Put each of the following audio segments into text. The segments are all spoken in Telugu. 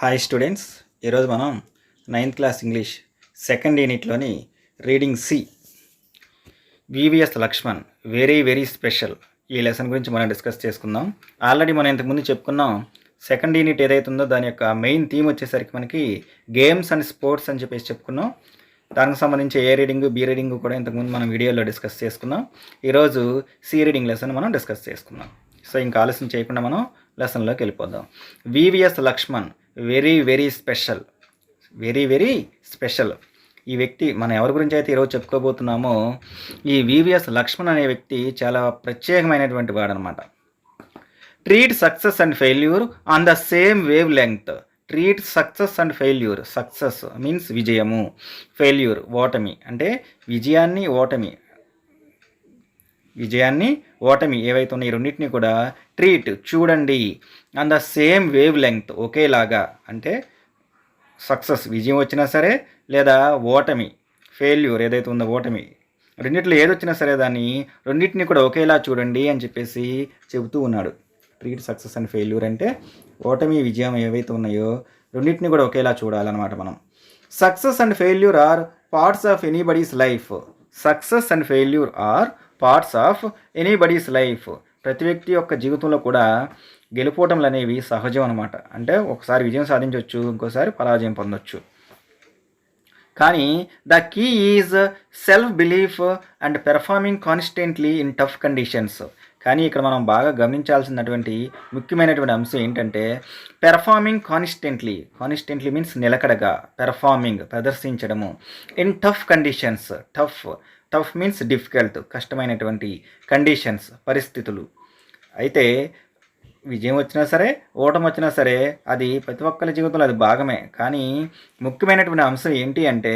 హాయ్ స్టూడెంట్స్, ఈరోజు మనం నైన్త్ క్లాస్ ఇంగ్లీష్ సెకండ్ యూనిట్లోని reading C VVS Laxman very very special ఈ లెసన్ గురించి మనం డిస్కస్ చేసుకుందాం. ఆల్రెడీ మనం ఇంతకుముందు చెప్పుకున్నాం. సెకండ్ యూనిట్ ఏదైతుందో దాని యొక్క మెయిన్ థీమ్ వచ్చేసరికి మనకి గేమ్స్ అండ్ స్పోర్ట్స్ అని చెప్పేసి చెప్పుకున్నాం. దానికి సంబంధించి ఏ రీడింగ్ బి రీడింగ్ కూడా ఇంతకుముందు మనం వీడియోలో డిస్కస్ చేసుకున్నాం. ఈరోజు సి రీడింగ్ లెసన్ మనం డిస్కస్ చేసుకుందాం. సో ఇంకా ఆలస్యం చేయకుండా మనం లెసన్లోకి వెళ్ళిపోదాం. VVS Laxman very very special, very very special. ఈ వ్యక్తి మనం ఎవరి గురించి అయితే ఈరోజు చెప్పుకోబోతున్నామో ఈ వివిఎస్ లక్ష్మణ్ అనే వ్యక్తి చాలా ప్రత్యేకమైనటువంటి వాడనమాట. Treat success and failure on the same wavelength. Treat success and failure. Success means విజయము, ఫెయిల్యూర్ ఓటమి. అంటే విజయాన్ని ఓటమి ఏవైతే ఉన్నాయి ఈ రెండింటిని కూడా ట్రీట్ చూడండి, on the same wave length ఒకేలాగా. అంటే సక్సెస్ విజయం వచ్చినా సరే, లేదా ఓటమి ఫెయిల్యూర్ ఏదైతే ఉందో ఓటమి, రెండింటిలో ఏదొచ్చినా సరే దాన్ని రెండింటిని కూడా ఒకేలా చూడండి అని చెప్పేసి చెబుతూ ఉన్నాడు. ట్రీట్ సక్సెస్ అండ్ ఫెయిల్యూర్ అంటే ఓటమి విజయం ఏవైతే ఉన్నాయో రెండింటిని కూడా ఒకేలా చూడాలన్నమాట మనం. Success and failure are parts of anybody's life. Success and failure are parts of anybody's life. ప్రతి వ్యక్తి యొక్క జీవితంలో కూడా గెలుపోవటంలు అనేవి సహజం అనమాట. అంటే ఒకసారి విజయం సాధించవచ్చు, ఇంకోసారి పరాజయం పొందొచ్చు. కానీ the key is self belief and performing constantly in tough conditions. కానీ ఇక్కడ మనం బాగా గమనించాల్సినటువంటి ముఖ్యమైనటువంటి అంశం ఏంటంటే పెర్ఫార్మింగ్ కాన్స్టెంట్లీ మీన్స్ నిలకడగా, పెర్ఫార్మింగ్ ప్రదర్శించడము, in tough conditions. Tough means difficult, కష్టమైనటువంటి కండిషన్స్ పరిస్థితులు. అయితే విజయం వచ్చినా సరే ఓటమి వచ్చినా సరే అది ప్రతి ఒక్కరి జీవితంలో అది భాగమే. కానీ ముఖ్యమైనటువంటి అంశం ఏంటి అంటే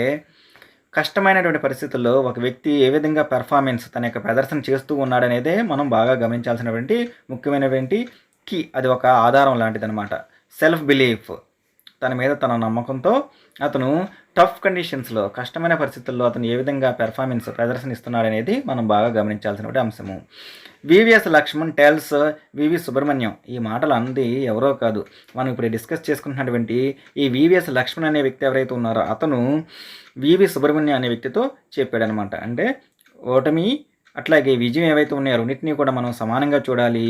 కష్టమైనటువంటి పరిస్థితుల్లో ఒక వ్యక్తి ఏ విధంగా పెర్ఫార్మెన్స్ తన యొక్క ప్రదర్శన చేస్తూ ఉన్నాడనేదే మనం బాగా గమనించాల్సినటువంటి ముఖ్యమైనటువంటి కీ. అది ఒక ఆధారం లాంటిది అనమాట. సెల్ఫ్ బిలీఫ్, తన మీద తన నమ్మకంతో అతను టఫ్ కండిషన్స్లో కష్టమైన పరిస్థితుల్లో అతను ఏ విధంగా పెర్ఫార్మెన్స్ ప్రదర్శనిస్తున్నాడనేది మనం బాగా గమనించాల్సినటువంటి అంశము. వివిఎస్ లక్ష్మణ్ టెల్స్ వివి సుబ్రహ్మణ్యం. ఈ మాటలు అంది ఎవరో కాదు, మనం ఇప్పుడు డిస్కస్ చేసుకుంటున్నటువంటి ఈ వివిఎస్ లక్ష్మణ్ అనే వ్యక్తి ఎవరైతే ఉన్నారో అతను వివి సుబ్రహ్మణ్యం అనే వ్యక్తితో చెప్పాడనమాట. అంటే ఓటమి అట్లాగే విజయం ఏవైతే ఉన్నాయో రెండింటినీ కూడా మనం సమానంగా చూడాలి.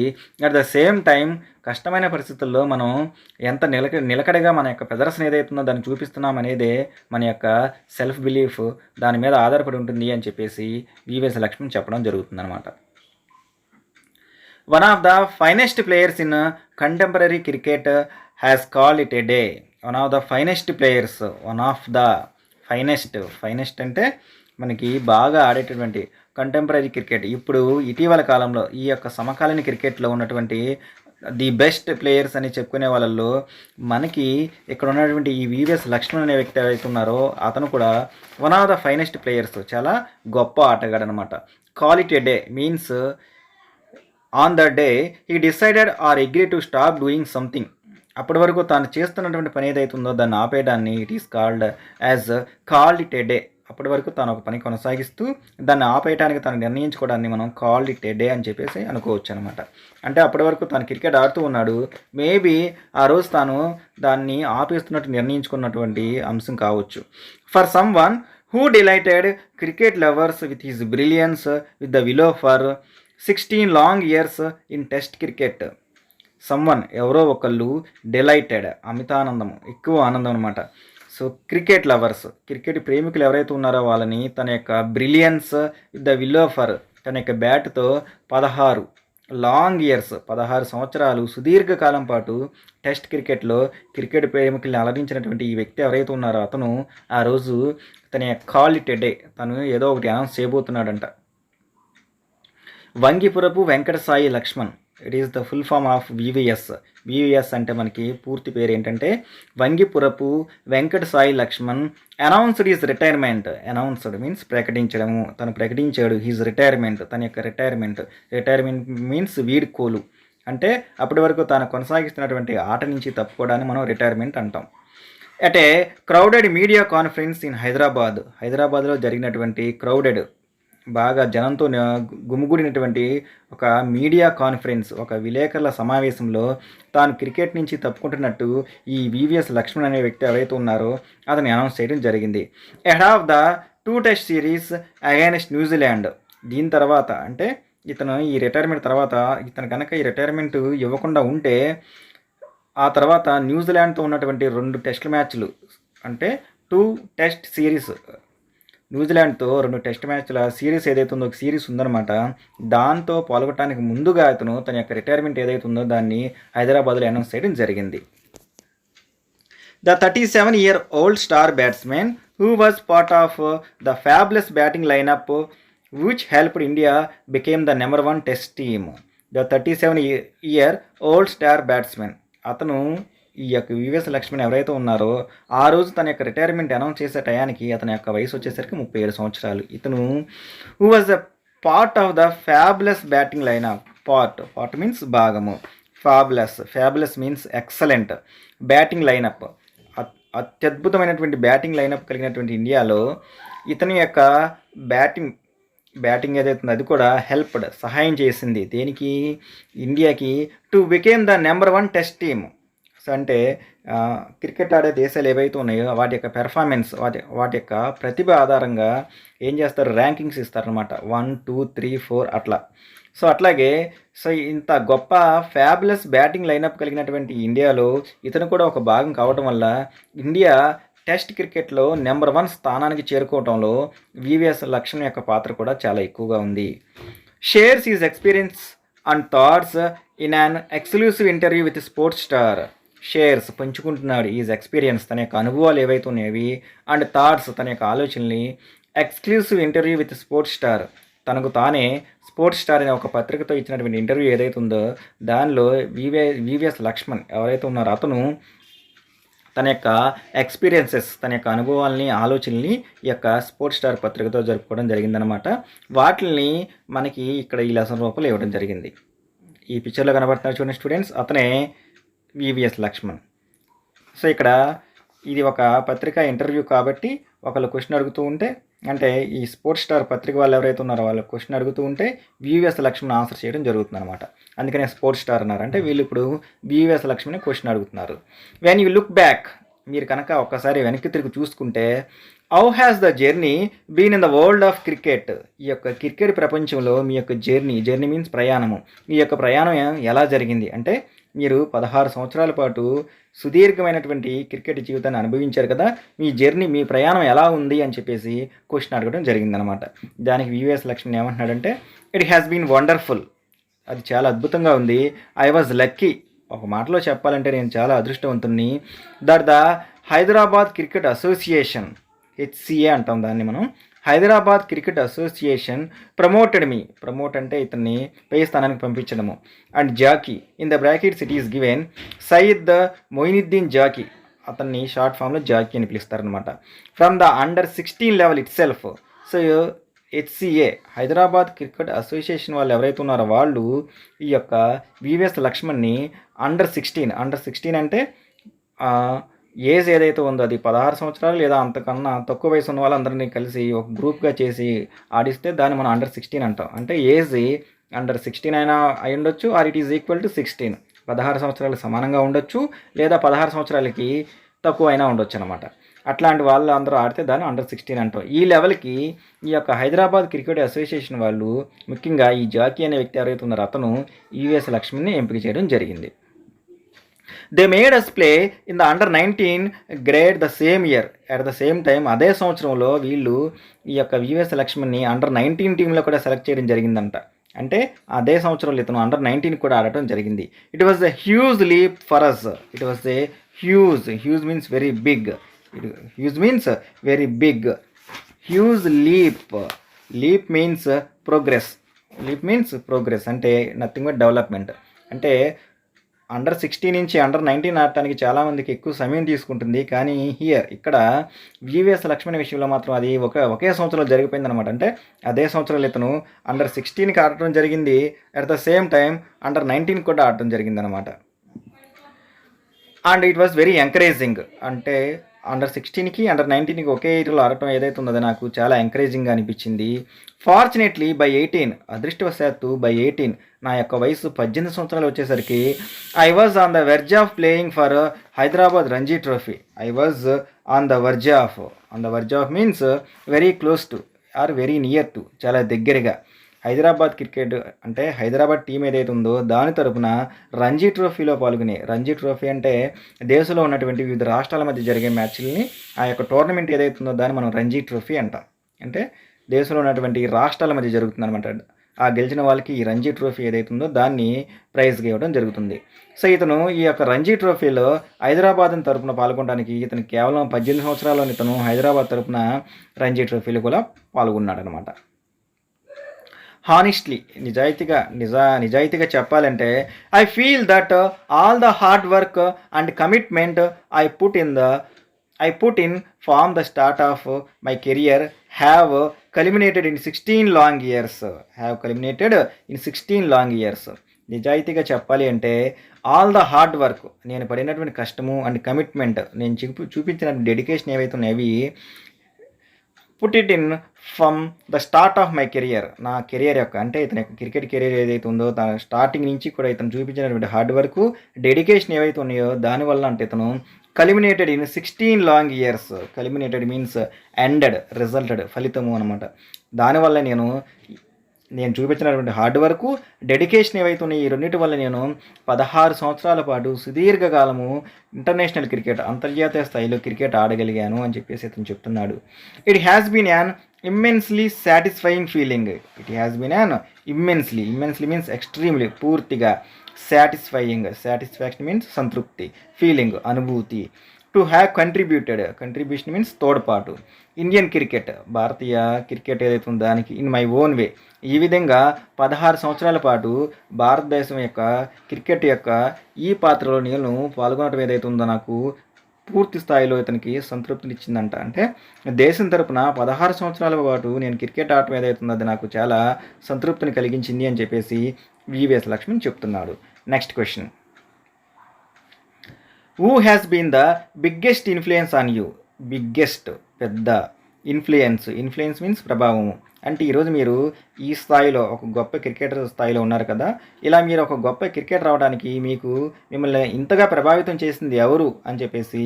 అట్ ద సేమ్ టైం కష్టమైన పరిస్థితుల్లో మనం ఎంత నిలకడగా మన యొక్క ప్రదర్శన ఏదైతుందో దాన్ని చూపిస్తున్నాం అనేదే మన యొక్క సెల్ఫ్ బిలీఫ్, దాని మీద ఆధారపడి ఉంటుంది అని చెప్పేసి వివిఎస్ లక్ష్మణ్ చెప్పడం జరుగుతుంది అనమాట. One of the finest players in contemporary cricket has called it a day. One of the finest players, one of the finest అంటే మనకి బాగా ఆడేటటువంటి కంటెంపరీ క్రికెట్, ఇప్పుడు ఇటీవల కాలంలో ఈ యొక్క సమకాలీన క్రికెట్లో ఉన్నటువంటి ది బెస్ట్ ప్లేయర్స్ అని చెప్పుకునే వాళ్ళల్లో మనకి ఇక్కడ ఉన్నటువంటి ఈ వివిఎస్ లక్ష్మణ్ అనే వ్యక్తి ఎవరైతే ఉన్నారో అతను కూడా one of the finest players, చాలా గొప్ప ఆటగాడు అనమాట. Call it a day means on the day he decided or agree to stop doing something. అప్పటి వరకు తాను చేస్తున్నటువంటి పని ఏదైతుందో దాన్ని ఆపేయడాన్ని it is called it a day. అప్పటి వరకు తాను ఒక పని కొనసాగిస్తూ దాన్ని ఆపేయడానికి తాను నిర్ణయించుకోవడాన్ని మనం కాల్డ్ ఇట్ ఏ డే అని చెప్పేసి అనుకోవచ్చు అనమాట. అంటే అప్పటి వరకు తాను క్రికెట్ ఆడుతూ ఉన్నాడు, మేబీ ఆ రోజు తాను దాన్ని ఆపేస్తున్నట్టు నిర్ణయించుకున్నటువంటి అంశం కావచ్చు. For some one who delighted cricket lovers with his brilliance with the willow for 16 long years in test cricket. Someone ఎవరో ఒకళ్ళు, డిలైటెడ్ అమితానందం, ఎక్కువ ఆనందం అనమాట. సో క్రికెట్ లవర్స్, క్రికెట్ ప్రేమికులు ఎవరైతే ఉన్నారో వాళ్ళని తన యొక్క బ్రిలియన్స్ విత్ ద విల్లోఫర్, తన యొక్క బ్యాట్తో 16 లాంగ్ ఇయర్స్ 16 సంవత్సరాలు సుదీర్ఘకాలం పాటు టెస్ట్ క్రికెట్లో క్రికెట్ ప్రేమికుల్ని అలరించినటువంటి ఈ వ్యక్తి ఎవరైతే ఉన్నారో అతను ఆ రోజు తన యొక్క కాల్ ఇట్ ఏ డే, తను ఏదో ఒకటి అనౌన్స్ చేయబోతున్నాడంట. Vangipurapu Venkata Sai Laxman, it is the full form of VVS. VVS అంటే మనకి పూర్తి పేరు ఏంటంటే Vangipurapu Venkata Sai Laxman announced his retirement. Announced means ప్రకటించడము, తను ప్రకటించాడు హిజ్ రిటైర్మెంట్, తన యొక్క రిటైర్మెంట్ మీన్స్ వీడ్కోలు. అంటే అప్పటి వరకు తాను కొనసాగిస్తున్నటువంటి ఆట నుంచి తప్పుకోవడాన్ని మనం రిటైర్మెంట్ అంటాం. At a crowded media conference in హైదరాబాద్లో జరిగినటువంటి క్రౌడెడ్ బాగా జనంతో గుమిగూడినటువంటి ఒక మీడియా కాన్ఫరెన్స్, ఒక విలేకరుల సమావేశంలో తాను క్రికెట్ నుంచి తప్పుకుంటున్నట్టు ఈ వివిఎస్ లక్ష్మణ్ అనే వ్యక్తి ఎవరైతే ఉన్నారో అతను అనౌన్స్ చేయడం జరిగింది. Head of the 2 test series against New Zealand. దీని తర్వాత అంటే ఇతను ఈ రిటైర్మెంట్ తర్వాత ఇతను కనుక ఈ రిటైర్మెంట్ ఇవ్వకుండా ఉంటే ఆ తర్వాత న్యూజిలాండ్తో ఉన్నటువంటి 2 టెస్ట్ మ్యాచ్లు అంటే 2 టెస్ట్ సిరీస్, న్యూజిలాండ్తో 2 టెస్ట్ మ్యాచ్ల సిరీస్ ఏదైతే ఉందో ఒక సిరీస్ ఉందన్నమాట. దాంతో పాల్గొనడానికి ముందుగా అతను తన యొక్క రిటైర్మెంట్ ఏదైతే ఉందో దాన్ని హైదరాబాద్లో అనౌన్స్ చేయడం జరిగింది. The 37-year-old star batsmen who was part of the fabulous batting lineup which helped India became the number 1 test team. The 37-year-old star batsman. అతను ఈ యొక్క వివిఎస్ లక్ష్మణ్ ఎవరైతే ఉన్నారో ఆ రోజు తన యొక్క రిటైర్మెంట్ అనౌన్స్ చేసే టయానికి అతని యొక్క వయసు వచ్చేసరికి 37 సంవత్సరాలు. ఇతను who was a part of the fabulous batting lineup. Part means భాగము, fabulous means excellent batting lineup, అత్యద్భుతమైనటువంటి బ్యాటింగ్ లైనప్ కలిగినటువంటి ఇండియాలో ఇతని యొక్క బ్యాటింగ్ ఏదైతుందో అది కూడా సహాయం చేసింది దేనికి, ఇండియాకి to became the number 1 test team. So అంటే క్రికెట్ ఆడే దేశాలు ఏవైతే ఉన్నాయో వాటి యొక్క పెర్ఫార్మెన్స్, వాటి యొక్క ప్రతిభ ఆధారంగా ఏం చేస్తారు, ర్యాంకింగ్స్ ఇస్తారనమాట, 1, 2, 3, 4 అట్లా. సో అట్లాగే ఇంత గొప్ప ఫ్యాబులస్ బ్యాటింగ్ లైనప్ కలిగినటువంటి ఇండియాలో ఇతను కూడా ఒక భాగం కావటం వల్ల ఇండియా టెస్ట్ క్రికెట్లో నెంబర్ 1 స్థానానికి చేరుకోవడంలో వివిఎస్ లక్ష్మణ్ యొక్క పాత్ర కూడా చాలా ఎక్కువగా ఉంది. Shares his experience and thoughts in an exclusive interview with Sportstar. Shares పంచుకుంటున్నాడు ఈజ్ ఎక్స్పీరియన్స్ తన యొక్క అనుభవాలు ఏవైతే ఉన్నాయవి, అండ్ థాట్స్ తన యొక్క ఆలోచనల్ని exclusive interview with sports star, తనకు తానే స్పోర్ట్స్ స్టార్ అనే ఒక పత్రికతో ఇచ్చినటువంటి ఇంటర్వ్యూ ఏదైతే ఉందో దానిలో వివిఎస్ లక్ష్మణ్ ఎవరైతే ఉన్నారో అతను తన యొక్క ఎక్స్పీరియన్సెస్, తన యొక్క అనుభవాల్ని, ఆలోచనల్ని ఈ యొక్క స్పోర్ట్స్ స్టార్ పత్రికతో జరుపుకోవడం జరిగిందనమాట. వాటిని మనకి ఇక్కడ ఈ లెసన్ రూపంలో ఇవ్వడం జరిగింది. ఈ పిక్చర్లో కనబడుతున్నారు చూడండి స్టూడెంట్స్, అతనే వివిఎస్ లక్ష్మణ్. సో ఇక్కడ ఇది ఒక పత్రిక ఇంటర్వ్యూ కాబట్టి ఒకళ్ళు క్వశ్చన్ అడుగుతూ ఉంటే, అంటే ఈ స్పోర్ట్స్ స్టార్ పత్రిక వాళ్ళు ఎవరైతే ఉన్నారో వాళ్ళు క్వశ్చన్ అడుగుతూ ఉంటే వివిఎస్ లక్ష్మణ్ ఆన్సర్ చేయడం జరుగుతుంది అనమాట. అందుకనే స్పోర్ట్స్ స్టార్ అన్నారు. అంటే వీళ్ళు ఇప్పుడు వివిఎస్ లక్ష్మణ్ క్వశ్చన్ అడుగుతున్నారు. వెన్ యూ లుక్ బ్యాక్, మీరు కనుక ఒక్కసారి వెనక్కి తిరిగి చూసుకుంటే, how has the journey been in the world of cricket. ఈ యొక్క క్రికెట్ ప్రపంచంలో మీ యొక్క జర్నీ మీన్స్ ప్రయాణము, మీ యొక్క ప్రయాణం ఎలా జరిగింది అంటే మీరు 16 సంవత్సరాల పాటు సుదీర్ఘమైనటువంటి క్రికెట్ జీవితాన్ని అనుభవించారు కదా, మీ ప్రయాణం ఎలా ఉంది అని చెప్పేసి క్వశ్చన్ అడగడం జరిగిందనమాట. దానికి వివిఎస్ లక్ష్మణ్ ఏమంటున్నాడంటే, ఇట్ హ్యాస్ బీన్ వండర్ఫుల్, అది చాలా అద్భుతంగా ఉంది. ఐ వాజ్ లక్కీ, ఒక మాటలో చెప్పాలంటే నేను చాలా అదృష్టవంతుణ్ణి. That the Hyderabad Cricket Association, HCA అంటాం దాన్ని మనం, Hyderabad Cricket Association promoted me, promote అంటే ఇతన్ని పై స్థానానికి పంపించడము, and Zaki in the brackets it is given Syed Moinuddin Zaki, అతన్ని షార్ట్ ఫామ్లో జాకీ అని పిలుస్తారనమాట, from the under 16 level itself. So HCA Hyderabad Cricket Association వాళ్ళు ఎవరైతే ఉన్నారో వాళ్ళు ఈ యొక్క వివిఎస్ లక్ష్మణ్ని అండర్ 16 అంటే ఏజ్ ఏదైతే ఉందో అది 16 సంవత్సరాలు లేదా అంతకన్నా తక్కువ వయసు ఉన్న వాళ్ళందరినీ కలిసి ఒక గ్రూప్గా చేసి ఆడిస్తే దాన్ని మనం అండర్ 16 అంటాం. అంటే ఏజ్ అండర్ 16 అయినా అయి ఉండొచ్చు, or it is equal to 16, 16 సంవత్సరాలకు సమానంగా ఉండొచ్చు, లేదా 16 సంవత్సరాలకి తక్కువ అయినా ఉండొచ్చు అనమాట. అట్లాంటి వాళ్ళు అందరూ ఆడితే దాన్ని అండర్ 16 అంటాం. ఈ లెవెల్కి ఈ యొక్క హైదరాబాద్ క్రికెట్ అసోసియేషన్ వాళ్ళు ముఖ్యంగా ఈ జాకీ అనే వ్యక్తి ఎవరైతే ఉన్నారో అతను వివిఎస్ లక్ష్మణ్ని ఎంపిక చేయడం జరిగింది. They made us play in the under 19 grade the same year. At the same time అదే సంవత్సరంలో వీళ్ళు ఈ యొక్క వివిఎస్ లక్ష్మణ్ని అండర్ 19 టీంలో కూడా సెలెక్ట్ చేయడం జరిగిందంట. అంటే అదే సంవత్సరంలో ఇతను అండర్ 19 కూడా ఆడటం జరిగింది. It was a huge leap for us. It was a huge means very big, huge means very big, huge leap means progress అంటే నథింగ్ బట్ డెవలప్మెంట్. అంటే అండర్ 16 నుంచి అండర్ 19 ఆడటానికి చాలామందికి ఎక్కువ సమయం తీసుకుంటుంది, కానీ ఇక్కడ వివిఎస్ లక్ష్మణ్ విషయంలో మాత్రం అది ఒకే సంవత్సరంలో జరిగిపోయిందనమాట. అంటే అదే సంవత్సరంలో ఇతను అండర్ 16కి ఆడటం జరిగింది, at the same time under 19 కూడా ఆడటం జరిగిందనమాట. And it was very encouraging, అంటే అండర్ 16కి అండర్ 19కి ఒకే ఏజ్లో ఆడటం ఏదైతే ఉందో అది నాకు చాలా ఎంకరేజింగ్గా అనిపించింది. ఫార్చునేట్లీ బై 18 అదృష్టవశాత్తు బై 18 నా యొక్క వయసు 18 సంవత్సరాలు వచ్చేసరికి I was on the verge of playing for Hyderabad Ranji trophy. I was on the verge of means very close to or very near to, చాలా దగ్గరగా హైదరాబాద్ క్రికెట్ అంటే హైదరాబాద్ టీం ఏదైతే ఉందో దాని తరపున రంజీ ట్రోఫీలో పాల్గొనే, రంజీ ట్రోఫీ అంటే దేశంలో ఉన్నటువంటి వివిధ రాష్ట్రాల మధ్య జరిగే మ్యాచ్లని ఆ యొక్క టోర్నమెంట్ ఏదైతే ఉందో దాన్ని మనం రంజీ ట్రోఫీ అంటాం. అంటే దేశంలో ఉన్నటువంటి రాష్ట్రాల మధ్య జరుగుతుంది అనమాట. ఆ గెలిచిన వాళ్ళకి ఈ రంజీ ట్రోఫీ ఏదైతే ఉందో దాన్ని ప్రైజ్గా ఇవ్వడం జరుగుతుంది. సో ఇతను ఈ యొక్క రంజీ ట్రోఫీలో హైదరాబాద్ తరపున పాల్గొనడానికి ఇతను కేవలం 18 సంవత్సరాల్లోని ఇతను హైదరాబాద్ తరపున రంజీ ట్రోఫీలో కూడా పాల్గొన్నాడు అనమాట. హానెస్ట్లీ నిజాయితీగా చెప్పాలంటే I feel that all the hard work and commitment I put in from the start of my career have culminated in 16 long years. నిజాయితీగా చెప్పాలి అంటే ఆల్ ద హార్డ్ వర్క్, నేను పడినటువంటి కష్టము అండ్ కమిట్మెంట్, నేను చూపించిన డెడికేషన్ ఏవైతే ఉన్నాయో అవి put it in from the start of my career, నా కెరియర్ యొక్క అంటే ఇతని యొక్క క్రికెట్ కెరియర్ ఏదైతే ఉందో తన స్టార్టింగ్ నుంచి కూడా ఇతను చూపించినటువంటి హార్డ్ వర్క్ డెడికేషన్ ఏవైతే ఉన్నాయో దానివల్ల అంటే ఇతను culminated in 16 long years. Culminated means ended, resulted, ఫలితము అనమాట. దానివల్ల నేను చూపించినటువంటి హార్డ్ వర్క్ డెడికేషన్ ఏవైతే ఉన్నాయో ఈ రెండింటి వల్ల నేను 16 సంవత్సరాల పాటు సుదీర్ఘకాలము ఇంటర్నేషనల్ క్రికెట్, అంతర్జాతీయ స్థాయిలో క్రికెట్ ఆడగలిగాను అని చెప్పేసి ఇతను చెప్తున్నాడు. It has been an immensely satisfying feeling. Immensely means extremely, పూర్తిగా, సాటిస్ఫాక్షన్ మీన్స్ సంతృప్తి, ఫీలింగ్ అనుభూతి, టు హ్యావ్ కంట్రిబ్యూషన్ మీన్స్ తోడ్పాటు, ఇండియన్ క్రికెట్ భారతీయ క్రికెట్ ఏదైతే ఉందో దానికి ఇన్ మై ఓన్ వే. ఈ విధంగా 16 సంవత్సరాల పాటు భారతదేశం యొక్క క్రికెట్ యొక్క ఈ పాత్రలో నేను పాల్గొనడం ఏదైతే ఉందో నాకు పూర్తి స్థాయిలో ఇతనికి సంతృప్తినిచ్చిందంట. అంటే దేశం తరపున 16 సంవత్సరాల పాటు నేను క్రికెట్ ఆడటం ఏదైతే ఉందో అది నాకు చాలా సంతృప్తిని కలిగించింది అని చెప్పేసి వివిఎస్ లక్ష్మణ్ చెప్తున్నాడు. Next question, who has been the biggest influence on you? Biggest, పెద్ద, ఇన్ఫ్లుయెన్స్ మీన్స్ ప్రభావము. అంటే ఈరోజు మీరు ఈ స్థాయిలో ఒక గొప్ప క్రికెటర్ స్థాయిలో ఉన్నారు కదా, ఇలా మీరు ఒక గొప్ప క్రికెటర్ రావడానికి మిమ్మల్ని ఇంతగా ప్రభావితం చేసింది ఎవరు అని చెప్పేసి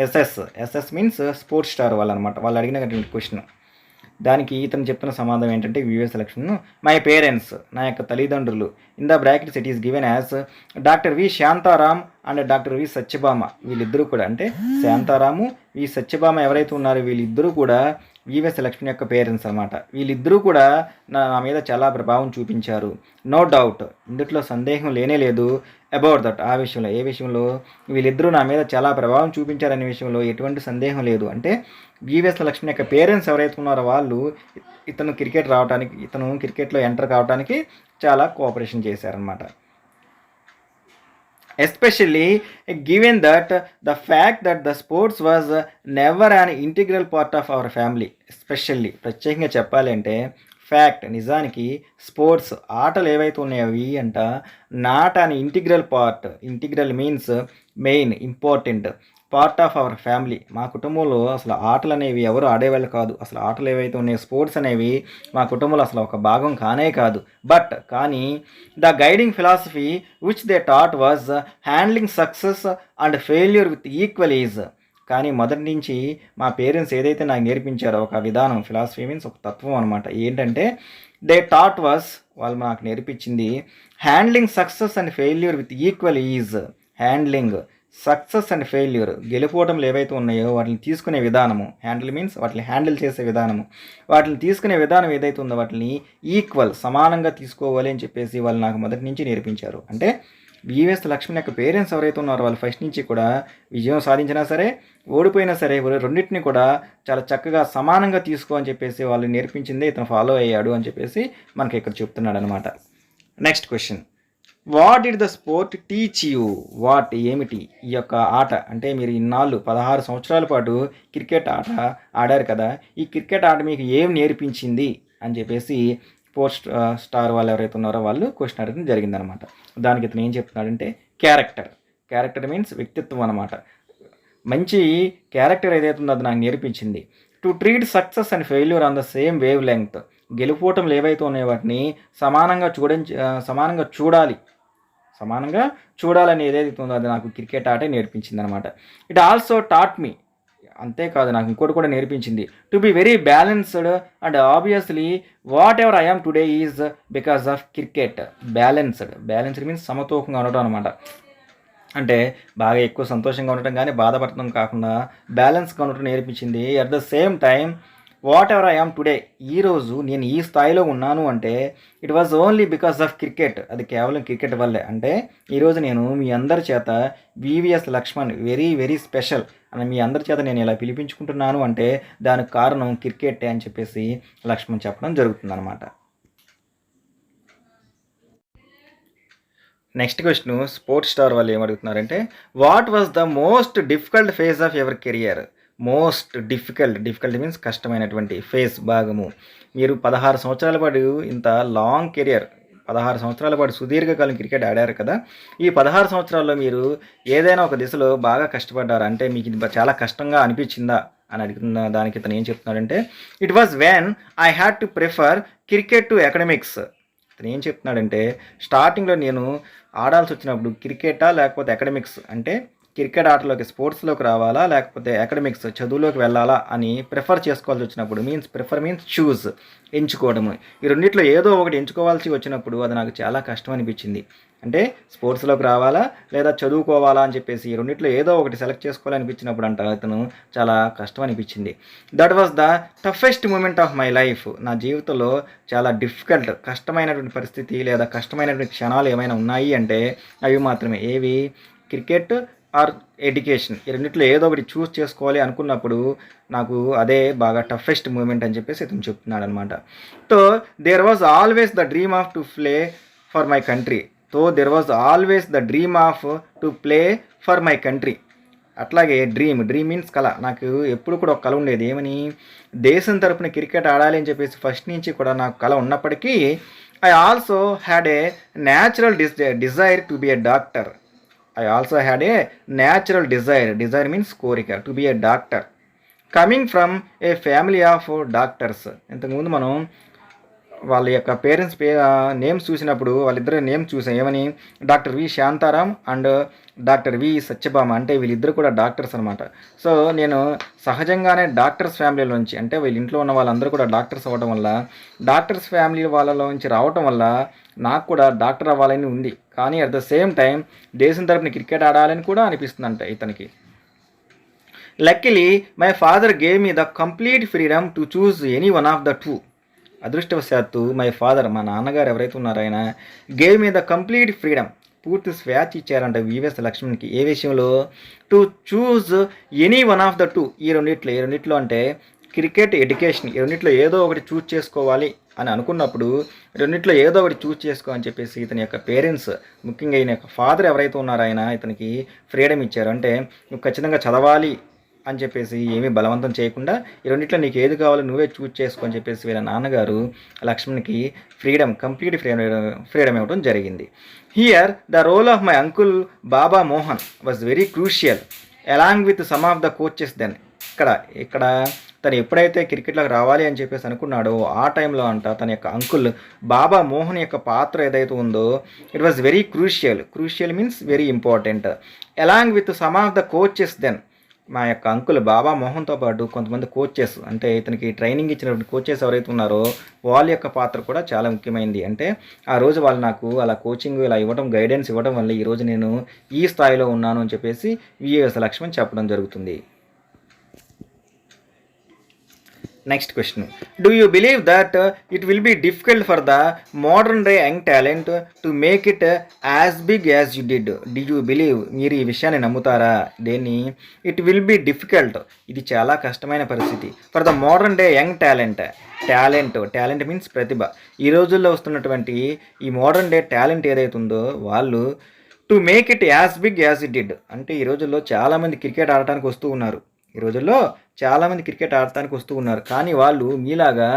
ఎస్ఎస్ మీన్స్ స్పోర్ట్స్ స్టార్ వాళ్ళు అనమాట. వాళ్ళు అడిగినటువంటి క్వశ్చన్. దానికి ఇతను చెప్తున్న సమాధానం ఏంటంటే వివిఎస్ లక్ష్మణ్, మై పేరెంట్స్, నా యొక్క తల్లిదండ్రులు. In the brackets it is given as doctor V Shantaram and doctor V Satyabhama. వీళ్ళిద్దరూ కూడా అంటే శాంతారాము, వి సత్యభామ ఎవరైతే ఉన్నారో వీళ్ళిద్దరూ కూడా వివిఎస్ లక్ష్మణ్ యొక్క పేరెంట్స్ అనమాట. వీళ్ళిద్దరూ కూడా నా మీద చాలా ప్రభావం చూపించారు. నో డౌట్, ఇందులో సందేహం లేనే లేదు. అబౌట్ దట్, ఆ విషయంలో, ఏ విషయంలో వీళ్ళిద్దరూ నా మీద చాలా ప్రభావం చూపించారనే విషయంలో ఎటువంటి సందేహం లేదు. అంటే వివిఎస్ లక్ష్మణ్ యొక్క పేరెంట్స్ ఎవరైతే ఉన్నారో వాళ్ళు ఇతను క్రికెట్లో ఎంటర్ కావడానికి చాలా కోఆపరేషన్ చేశారనమాట. Especially given that the fact that the sports was never an integral part of our family. Especially ప్రత్యేకంగా చెప్పాలంటే ఫ్యాక్ట్, నిజానికి స్పోర్ట్స్ ఆటలు ఏవైతే ఉన్నాయో అవి అంట not an integral means main, important part of our family. మా కుటుంబంలో అసలు ఆటలు అనేవి ఎవరు ఆడేవాళ్ళు కాదు. అసలు ఆటలు ఏవైతే ఉన్నాయో స్పోర్ట్స్ అనేవి మా కుటుంబంలో అసలు ఒక భాగం కానే కాదు. కానీ the guiding philosophy which they taught was handling success and failure with equal ease. కానీ మొదటి నుంచి మా పేరెంట్స్ ఏదైతే నాకు నేర్పించారో ఒక విధానం, ఫిలాసఫీ మీన్స్ ఒక తత్వం అనమాట. ఏంటంటే దే టాట్ వాజ్, వాళ్ళు నాకు నేర్పించింది handling success and failure with equal ease. Handling success and failure, గెలుపోవటంలు ఏవైతే ఉన్నాయో వాటిని తీసుకునే విధానము, హ్యాండిల్ మీన్స్ వాటిని హ్యాండిల్ చేసే విధానము, వాటిని తీసుకునే విధానం ఏదైతే ఉందో వాటిని ఈక్వల్, సమానంగా తీసుకోవాలి అని చెప్పేసి వాళ్ళు నాకు మొదటి నుంచి నేర్పించారు. అంటే వివిఎస్ లక్ష్మణ్ యొక్క పేరెంట్స్ ఎవరైతే ఉన్నారో వాళ్ళు ఫస్ట్ నుంచి కూడా విజయం సాధించినా సరే ఓడిపోయినా సరే రెండింటిని కూడా చాలా చక్కగా సమానంగా తీసుకో అని చెప్పేసి వాళ్ళు నేర్పించిందే ఇతను ఫాలో అయ్యాడు అని చెప్పేసి మనకి ఇక్కడ చెప్తున్నాడు అనమాట. Next question, what did the sport teach you? ఏమిటి ఈ యొక్క ఆట? అంటే మీరు ఇన్నాళ్ళు 16 సంవత్సరాల పాటు క్రికెట్ ఆట ఆడారు కదా, ఈ క్రికెట్ ఆట మీకు ఏం నేర్పించింది అని చెప్పేసి స్పోర్ట్స్ స్టార్ వాళ్ళు ఎవరైతే ఉన్నారో వాళ్ళు క్వశ్చన్ అడగడం జరిగిందనమాట. దానికి ఇతను ఏం చెప్తున్నాడంటే క్యారెక్టర్ మీన్స్ వ్యక్తిత్వం అనమాట. మంచి క్యారెక్టర్ ఏదైతే ఉందో అది నాకు నేర్పించింది. To treat success and failure on the same wavelength. గెలుపోటములు ఏవైతే ఉన్నాయో వాటిని సమానంగా చూడాలి. సమానంగా చూడాలని ఏదైతే ఉందో అది నాకు క్రికెట్ ఆటే నేర్పించిందనమాట. ఇట్ ఆల్సో టాట్ మీ, అంతేకాదు నాకు ఇంకోటి కూడా నేర్పించింది, to be very balanced and obviously whatever I am today is because of cricket. Balanced means సమతూకంగా ఉండటం అనమాట. అంటే బాగా ఎక్కువ సంతోషంగా ఉండటం కానీ బాధపడటం కాకుండా బ్యాలెన్స్గా ఉండటం నేర్పించింది. At the same time whatever I am today, ఈరోజు నేను ఈ స్థాయిలో ఉన్నాను అంటే it was only because of cricket. అది కేవలం క్రికెట్ వల్లే. అంటే ఈరోజు నేను మీ అందరి చేత VVS Laxman very very special అని మీ అందరి చేత నేను ఇలా పిలిపించుకుంటున్నాను అంటే దానికి కారణం క్రికెటే అని చెప్పేసి లక్ష్మణ్ చెప్పడం జరుగుతుంది అనమాట. నెక్స్ట్ క్వశ్చన్ స్పోర్ట్స్ స్టార్ వాళ్ళు ఏమడుగుతున్నారంటే, what was the most difficult phase of your career? Most difficult means కష్టమైనటువంటి ఫేజ్ భాగము. మీరు 16 సంవత్సరాల పాటు ఇంత లాంగ్ కెరియర్, 16 సంవత్సరాల పాటు సుదీర్ఘకాలం క్రికెట్ ఆడారు కదా. ఈ 16 సంవత్సరాల్లో మీరు ఏదైనా ఒక దిశలో బాగా కష్టపడ్డారు అంటే మీకు ఇది చాలా కష్టంగా అనిపించిందా అని అడుగుతున్న దానికి ఇతను ఏం చెప్తున్నాడంటే, it was when I had to prefer cricket to academics. ఇతను ఏం చెప్తున్నాడంటే, స్టార్టింగ్లో నేను ఆడాల్సి వచ్చినప్పుడు క్రికెటా లేకపోతే అకాడమిక్స్, అంటే క్రికెట్ ఆటలోకి స్పోర్ట్స్లోకి రావాలా లేకపోతే అకాడమిక్స్ చదువులోకి వెళ్ళాలా అని ప్రిఫర్ చేసుకోవాల్సి వచ్చినప్పుడు, ప్రిఫర్ మీన్స్ చూస్, ఎంచుకోవడము. ఈ రెండిట్లో ఏదో ఒకటి ఎంచుకోవాల్సి వచ్చినప్పుడు అది నాకు చాలా కష్టం అనిపించింది. అంటే స్పోర్ట్స్లోకి రావాలా లేదా చదువుకోవాలా అని చెప్పేసి ఈ రెండిట్లో ఏదో ఒకటి సెలెక్ట్ చేసుకోవాలనిపించినప్పుడు అంట అతను చాలా కష్టం అనిపించింది. That was the toughest moment of my life. నా జీవితంలో చాలా డిఫికల్ట్, కష్టమైనటువంటి పరిస్థితి లేదా కష్టమైనటువంటి క్షణాలు ఏమైనా ఉన్నాయి అంటే అవి మాత్రమే. ఏవి? Cricket or education. ఈ రెండిట్లో ఏదో ఒకటి చూస్ చేసుకోవాలి అనుకున్నప్పుడు నాకు అదే బాగా టఫెస్ట్ మూమెంట్ అని చెప్పేసి ఇతను చెప్తున్నాడు అనమాట. So there was always the dream of to play for my country. అట్లాగే డ్రీమ్ మీన్స్ కళ. నాకు ఎప్పుడు కూడా ఒక కళ ఉండేది. ఏమని? దేశం తరపున క్రికెట్ ఆడాలి అని చెప్పేసి ఫస్ట్ నుంచి కూడా నాకు కళ ఉన్నప్పటికీ I also had a natural desire to be a doctor. Desire means కోరిక, to be a doctor coming from a family of doctors. ఇంతకుముందు మనం వాళ్ళ యొక్క పేరెంట్స్ నేమ్స్ చూసినప్పుడు వాళ్ళిద్దరు నేమ్స్ చూసాం. ఏమని? Doctor V Shantaram and doctor V Satyabhama. అంటే వీళ్ళిద్దరు కూడా డాక్టర్స్ అనమాట. సో నేను సహజంగానే డాక్టర్స్ ఫ్యామిలీలోంచి, అంటే వీళ్ళ ఇంట్లో ఉన్న వాళ్ళందరూ కూడా డాక్టర్స్ అవ్వడం వల్ల, డాక్టర్స్ ఫ్యామిలీ వాళ్ళలోంచి రావటం వల్ల నాకు కూడా డాక్టర్ అవ్వాలని ఉంది. కానీ అట్ ద సేమ్ టైం దేశం తరపున క్రికెట్ ఆడాలని కూడా అనిపిస్తుందంట ఇతనికి. Luckily my father gave me the complete freedom to choose any one of the two. అదృష్టవశాత్తు మై ఫాదర్, మా నాన్నగారు ఎవరైతే ఉన్నారో ఆయన, gave me the complete freedom, పూర్తి స్వేచ్ఛ ఇచ్చారంట వివిఎస్ లక్ష్మణ్కి. ఏ విషయంలో? To choose any one of the two. ఈ రెండిట్లో అంటే క్రికెట్, ఎడ్యుకేషన్, ఈ రెండిట్లో ఏదో ఒకటి చూజ్ చేసుకోవాలి అని అనుకున్నప్పుడు రెండిట్లో ఏదో ఒకటి చూజ్ చేసుకో అని చెప్పేసి ఇతని యొక్క పేరెంట్స్, ముఖ్యంగా ఈయన యొక్క ఫాదర్ ఎవరైతే ఉన్నారో ఆయన ఇతనికి ఫ్రీడమ్ ఇచ్చారు. అంటే నువ్వు ఖచ్చితంగా చదవాలి అని చెప్పేసి ఏమీ బలవంతం చేయకుండా ఈ రెండిట్లో నీకు ఏది కావాలో నువ్వే చూజ్ చేసుకో అని చెప్పేసి వీళ్ళ నాన్నగారు లక్ష్మణ్కి కంప్లీట్ ఫ్రీడమ్ ఇవ్వడం జరిగింది. Here the role of my uncle Baba Mohan was very crucial along with some of the coaches then. ఇక్కడ తను ఎప్పుడైతే క్రికెట్లోకి రావాలి అని చెప్పేసి అనుకున్నాడో ఆ టైంలో అంట తన యొక్క అంకుల్ బాబా మోహన్ యొక్క పాత్ర ఏదైతే ఉందో it was very crucial means very important. Along with some of the coaches then, మా యొక్క అంకుల్ బాబా మోహన్తో పాటు కొంతమంది కోచెస్, అంటే ఇతనికి ట్రైనింగ్ ఇచ్చినటువంటి కోచెస్ ఎవరైతే ఉన్నారో వాళ్ళ యొక్క పాత్ర కూడా చాలా ముఖ్యమైనది. అంటే ఆ రోజు వాళ్ళు నాకు అలా కోచింగ్ ఇలా ఇవ్వడం, గైడెన్స్ ఇవ్వడం వల్ల ఈరోజు నేను ఈ స్థాయిలో ఉన్నాను అని చెప్పేసి వివిఎస్ లక్ష్మణ్ చెప్పడం జరుగుతుంది. Next question, do you believe that it will be difficult for the modern day young talent to make it as big as you did? Do you believe? మీరు ఈ విషయాన్ని నమ్ముతారా? దేన్ని? ఇట్ విల్ బీ డిఫికల్ట్, ఇది చాలా కష్టమైన పరిస్థితి, for the modern day young talent means ప్రతిభ. ఈ రోజుల్లో వస్తున్నటువంటి ఈ మోడర్న్ డే టాలెంట్ ఏదైతే ఉందో వాళ్ళు to make it as big as it did. అంటే ఈ రోజుల్లో చాలామంది క్రికెట్ ఆడటానికి వస్తూ ఉన్నారు. కానీ వాళ్ళు మీలాగా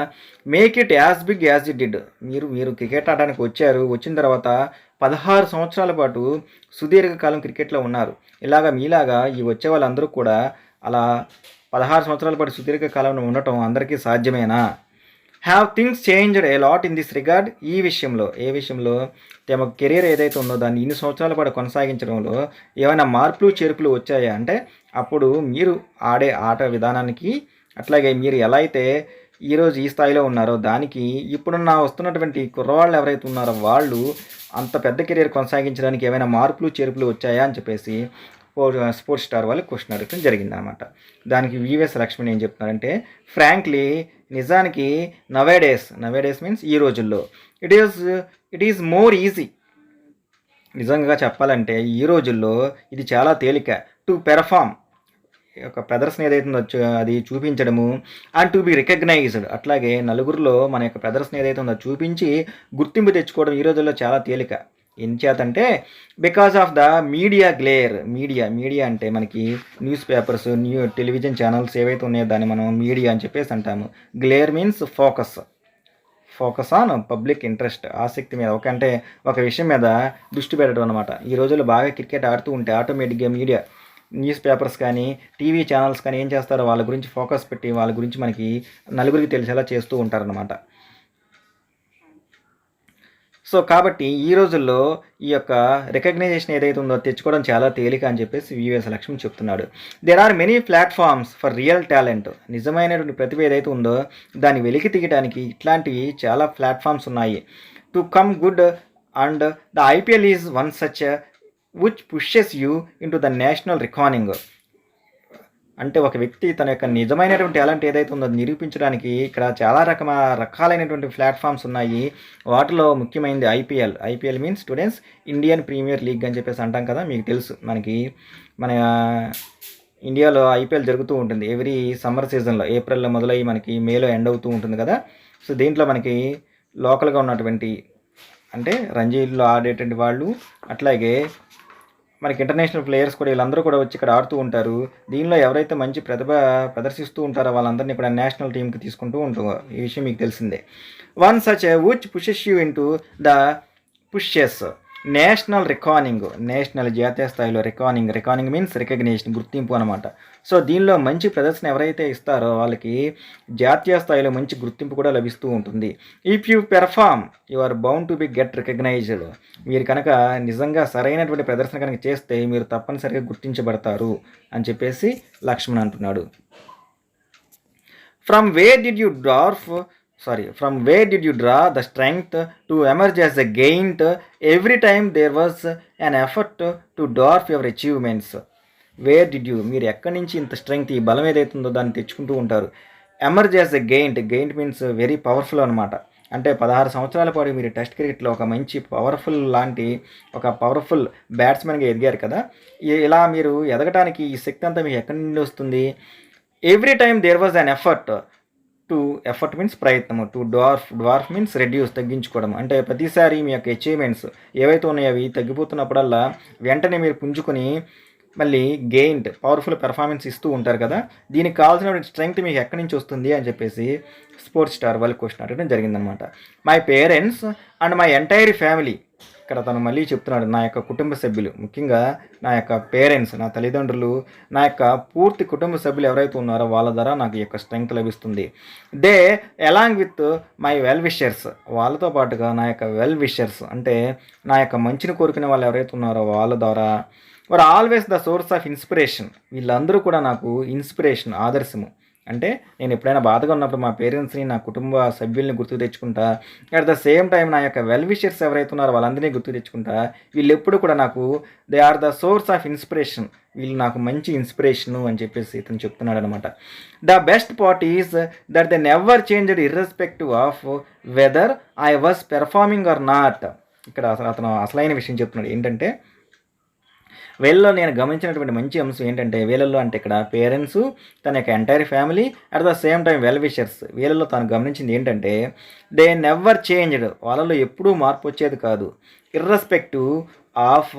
make it as big as it did. మీరు క్రికెట్ ఆడడానికి వచ్చిన తర్వాత 16 సంవత్సరాల పాటు సుదీర్ఘకాలం క్రికెట్లో ఉన్నారు. ఇలాగ మీలాగా ఈ వచ్చే వాళ్ళందరూ కూడా అలా 16 సంవత్సరాల పాటు సుదీర్ఘకాలంలో ఉండటం అందరికీ సాధ్యమేనా? Have things changed a lot in this regard? ఈ విషయంలో, ఏ విషయంలో తమ కెరీర్ ఏదైతే ఉందో దాన్ని ఇన్ని సంవత్సరాల పాటు కొనసాగించడంలో ఏమైనా మార్పులు చేర్పులు వచ్చాయా? అంటే అప్పుడు మీరు ఆడే ఆట విధానానికి, అట్లాగే మీరు ఎలా అయితే ఈరోజు ఈ స్థాయిలో ఉన్నారో దానికి ఇప్పుడున్న వస్తున్నటువంటి కుర్రవాళ్ళు ఎవరైతే ఉన్నారో వాళ్ళు అంత పెద్ద కెరీర్ కొనసాగించడానికి ఏమైనా మార్పులు చేర్పులు వచ్చాయా అని చెప్పేసి స్పోర్ట్స్ స్టార్ వాళ్ళు క్వశ్చన్ అడగడం జరిగిందనమాట. దానికి వివిఎస్ లక్ష్మణ్ ఏం చెప్తున్నారంటే, ఫ్రాంక్లీ నిజానికి నవేడేస్ మీన్స్ ఈ రోజుల్లో ఇట్ ఈస్ మోర్ ఈజీ. నిజంగా చెప్పాలంటే ఈ రోజుల్లో ఇది చాలా తేలిక. టు పెర్ఫామ్, ఒక ప్రదర్శన ఏదైతే ఉందో అది చూపించడము, అండ్ టు బి రికగ్నైజ్డ్, అట్లాగే నలుగురిలో మన యొక్క ప్రదర్శన ఏదైతే ఉందో చూపించి గుర్తింపు తెచ్చుకోవడం ఈ రోజుల్లో చాలా తేలిక. ఎంచేతంటే because of the media glare. Media అంటే మనకి న్యూస్ పేపర్స్, టెలివిజన్ ఛానల్స్ ఏవైతే ఉన్నాయో దాన్ని మనం మీడియా అని చెప్పేసి అంటాము. Glare means focus on public interest, ఆసక్తి మీద, ఒక విషయం మీద దృష్టి పెట్టడం అనమాట. ఈ రోజుల్లో బాగా క్రికెట్ ఆడుతూ ఉంటే ఆటోమేటిక్గా మీడియా, న్యూస్ పేపర్స్ కానీ టీవీ ఛానల్స్ కానీ ఏం చేస్తారో వాళ్ళ గురించి ఫోకస్ పెట్టి వాళ్ళ గురించి మనకి నలుగురికి తెలిసేలా చేస్తూ ఉంటారనమాట. సో కాబట్టి ఈ రోజుల్లో ఈ యొక్క రికగ్నైజేషన్ ఏదైతే ఉందో తెచ్చుకోవడం చాలా తేలిక అని చెప్పేసి వివిఎస్ లక్ష్మణ్ చెప్తున్నాడు. There are many platforms for real talent. నిజమైనటువంటి ప్రతిభ ఏదైతే ఉందో దాన్ని వెలికి తీయడానికి ఇట్లాంటివి చాలా ప్లాట్ఫామ్స్ ఉన్నాయి. To come good and the IPL is one such which pushes you in to the national recording. అంటే ఒక వ్యక్తి తన యొక్క నిజమైనటువంటి టాలెంట్ ఏదైతే ఉందో నిరూపించడానికి ఇక్కడ చాలా రకాలైనటువంటి ప్లాట్ఫామ్స్ ఉన్నాయి. వాటిలో ముఖ్యమైనది IPL means students Indian premier league అని చెప్పేసి అంటాం కదా. మీకు తెలుసు, మన ఇండియాలో ఐపీఎల్ జరుగుతూ ఉంటుంది ఎవ్రీ సమ్మర్ సీజన్లో. ఏప్రిల్లో మొదలై మనకి మేలో ఎండ్ అవుతూ ఉంటుంది కదా. సో దీంట్లో మనకి లోకల్గా ఉన్నటువంటి అంటే రంజీల్లో ఆడేటువంటి వాళ్ళు, అట్లాగే మనకి ఇంటర్నేషనల్ ప్లేయర్స్ కూడా, వీళ్ళందరూ కూడా వచ్చి ఇక్కడ ఆడుతూ ఉంటారు. దీనిలో ఎవరైతే మంచి ప్రతిభ ప్రదర్శిస్తూ ఉంటారో వాళ్ళందరినీ కూడా నేషనల్ టీంకి తీసుకుంటూ ఉంటారు. ఈ విషయం మీకు తెలిసిందే. One such which pushes you in to the pushes national recording. National జాతీయ స్థాయిలో రికార్డింగ్ మీన్స్ రికగ్నిషన్, గుర్తింపు అనమాట. సో దీనిలో మంచి ప్రదర్శన ఎవరైతే ఇస్తారో వాళ్ళకి జాతీయ స్థాయిలో మంచి గుర్తింపు కూడా లభిస్తూ ఉంటుంది. If you perform you are bound to be get recognised. మీరు కనుక నిజంగా సరైనటువంటి ప్రదర్శన కనుక చేస్తే మీరు తప్పనిసరిగా గుర్తించబడతారు అని చెప్పేసి లక్ష్మణ్ అంటున్నాడు. From where did you draw the strength to emerge as a giant every time there was an effort to dwarf your achievements? Where did you, మీరు ఎక్కడి నుంచి ఇంత స్ట్రెంగ్త్, ఈ బలం ఏదైతుందో దాన్ని తెచ్చుకుంటూ ఉంటారు? Emerge as a giant means very powerful అనమాట. అంటే 16 సంవత్సరాల పాటు మీరు టెస్ట్ క్రికెట్లో ఒక మంచి పవర్ఫుల్ బ్యాట్స్మెన్గా ఎదిగారు కదా. ఇలా మీరు ఎదగటానికి ఈ శక్తి అంతా మీకు ఎక్కడి నుండి వస్తుంది? Every time there was an effort means ప్రయత్నము, టు డ్వార్ఫ్ మీన్స్ రెడ్యూస్, తగ్గించుకోవడం. అంటే ప్రతిసారి మీ యొక్క అచీవ్మెంట్స్ ఏవైతే ఉన్నాయో అవి తగ్గిపోతున్నప్పుడల్లా వెంటనే మీరు పుంజుకొని మళ్ళీ గెయింట్ పవర్ఫుల్ పెర్ఫార్మెన్స్ ఇస్తూ ఉంటారు కదా. దీనికి కావాల్సిన స్ట్రెంగ్త్ మీకు ఎక్కడి నుంచి వస్తుంది అని చెప్పేసి స్పోర్ట్స్ స్టార్ వాళ్ళు క్వశ్చన్ అడగడం జరిగిందనమాట. My parents and my entire family. ఇక్కడ తను మళ్ళీ చెప్తున్నాడు, నా యొక్క కుటుంబ సభ్యులు, ముఖ్యంగా నా యొక్క పేరెంట్స్, నా తల్లిదండ్రులు, నా యొక్క పూర్తి కుటుంబ సభ్యులు ఎవరైతే ఉన్నారో వాళ్ళ ద్వారా నాకు ఈ యొక్క స్ట్రెంగ్త్ లభిస్తుంది. They along with my well wishers, వాళ్ళతో పాటుగా నా యొక్క వెల్ విషర్స్ అంటే నా యొక్క మంచిని కోరుకునే వాళ్ళు ఎవరైతే ఉన్నారో వాళ్ళ ద్వారా, were always the source of inspiration. వీళ్ళందరూ కూడా నాకు ఇన్స్పిరేషన్, ఆదర్శము. అంటే నేను ఎప్పుడైనా బాధగా ఉన్నప్పుడు మా పేరెంట్స్ని, నా కుటుంబ సభ్యుల్ని గుర్తు తెచ్చుకుంటా. అట్ ద సేమ్ టైం నా యొక్క వెల్ విషర్స్ ఎవరైతే ఉన్నారో వాళ్ళందరినీ గుర్తు తెచ్చుకుంటా. వీళ్ళు ఎప్పుడు కూడా నాకు they are the source of inspiration, వీళ్ళు నాకు మంచి ఇన్స్పిరేషను అని చెప్పేసి ఇతను చెప్తున్నాడు అనమాట. The best part is that they never changed irrespective of whether I was performing or not. ఇక్కడ అతను అసలైన విషయం చెప్తున్నాడు ఏంటంటే, వీళ్ళలో నేను గమనించినటువంటి మంచి అంశం ఏంటంటే, వీళ్ళల్లో అంటే ఇక్కడ పేరెంట్స్, తన యొక్క entire family, at the same time well wishers, వీళ్ళలో తాను గమనించింది ఏంటంటే దే నెవర్ చేంజ్డ్, వాళ్ళలో ఎప్పుడూ మార్పు వచ్చేది కాదు. Irrespective of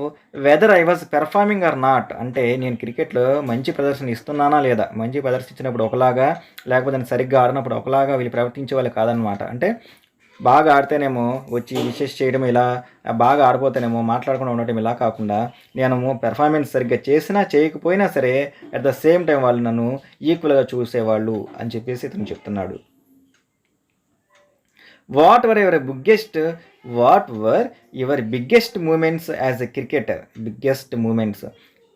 whether I was performing or not, అంటే నేను క్రికెట్లో మంచి ప్రదర్శన ఇస్తున్నానా లేదా, మంచి ప్రదర్శించినప్పుడు ఒకలాగా, లేకపోతే నేను సరిగ్గా ఆడినప్పుడు ఒకలాగా వీళ్ళు ప్రవర్తించే వాళ్ళు కాదనమాట. అంటే బాగా ఆడితేనేమో వచ్చి విషెస్ చేయడం ఇలా, బాగా ఆడిపోతేనేమో మాట్లాడకుండా ఉండటం ఇలా కాకుండా నేను పెర్ఫార్మెన్స్ సరిగ్గా చేసినా చేయకపోయినా సరే అట్ ద సేమ్ టైం వాళ్ళు నన్ను ఈక్వల్గా చూసేవాళ్ళు అని చెప్పేసి ఇతను చెప్తున్నాడు. What were your biggest moments as a cricketer? Biggest moments,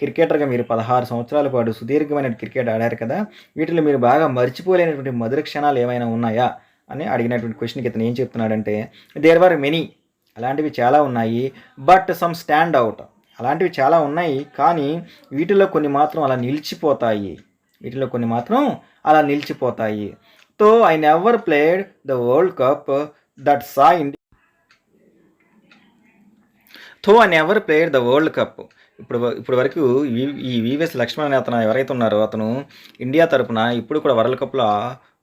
క్రికెటర్గా మీరు 16 సంవత్సరాల పాటు సుదీర్ఘమైన క్రికెట్ ఆడారు కదా, వీటిలో మీరు బాగా మర్చిపోలేనటువంటి మధుర క్షణాలు ఏమైనా ఉన్నాయా అని అడిగినటువంటి క్వశ్చన్కి ఇతను ఏం చెప్తున్నాడంటే, దేర్ వర్ మెనీ, అలాంటివి చాలా ఉన్నాయి, బట్ సమ్ స్టాండ్ అవుట్, అలాంటివి చాలా ఉన్నాయి కానీ వీటిలో కొన్ని మాత్రం అలా నిలిచిపోతాయి. So I never played the World Cup that saw India ఇప్పుడు వరకు ఈ వివిఎస్ లక్ష్మణ్ అతను ఎవరైతే ఉన్నారో అతను ఇండియా తరపున ఇప్పుడు కూడా వరల్డ్ కప్లో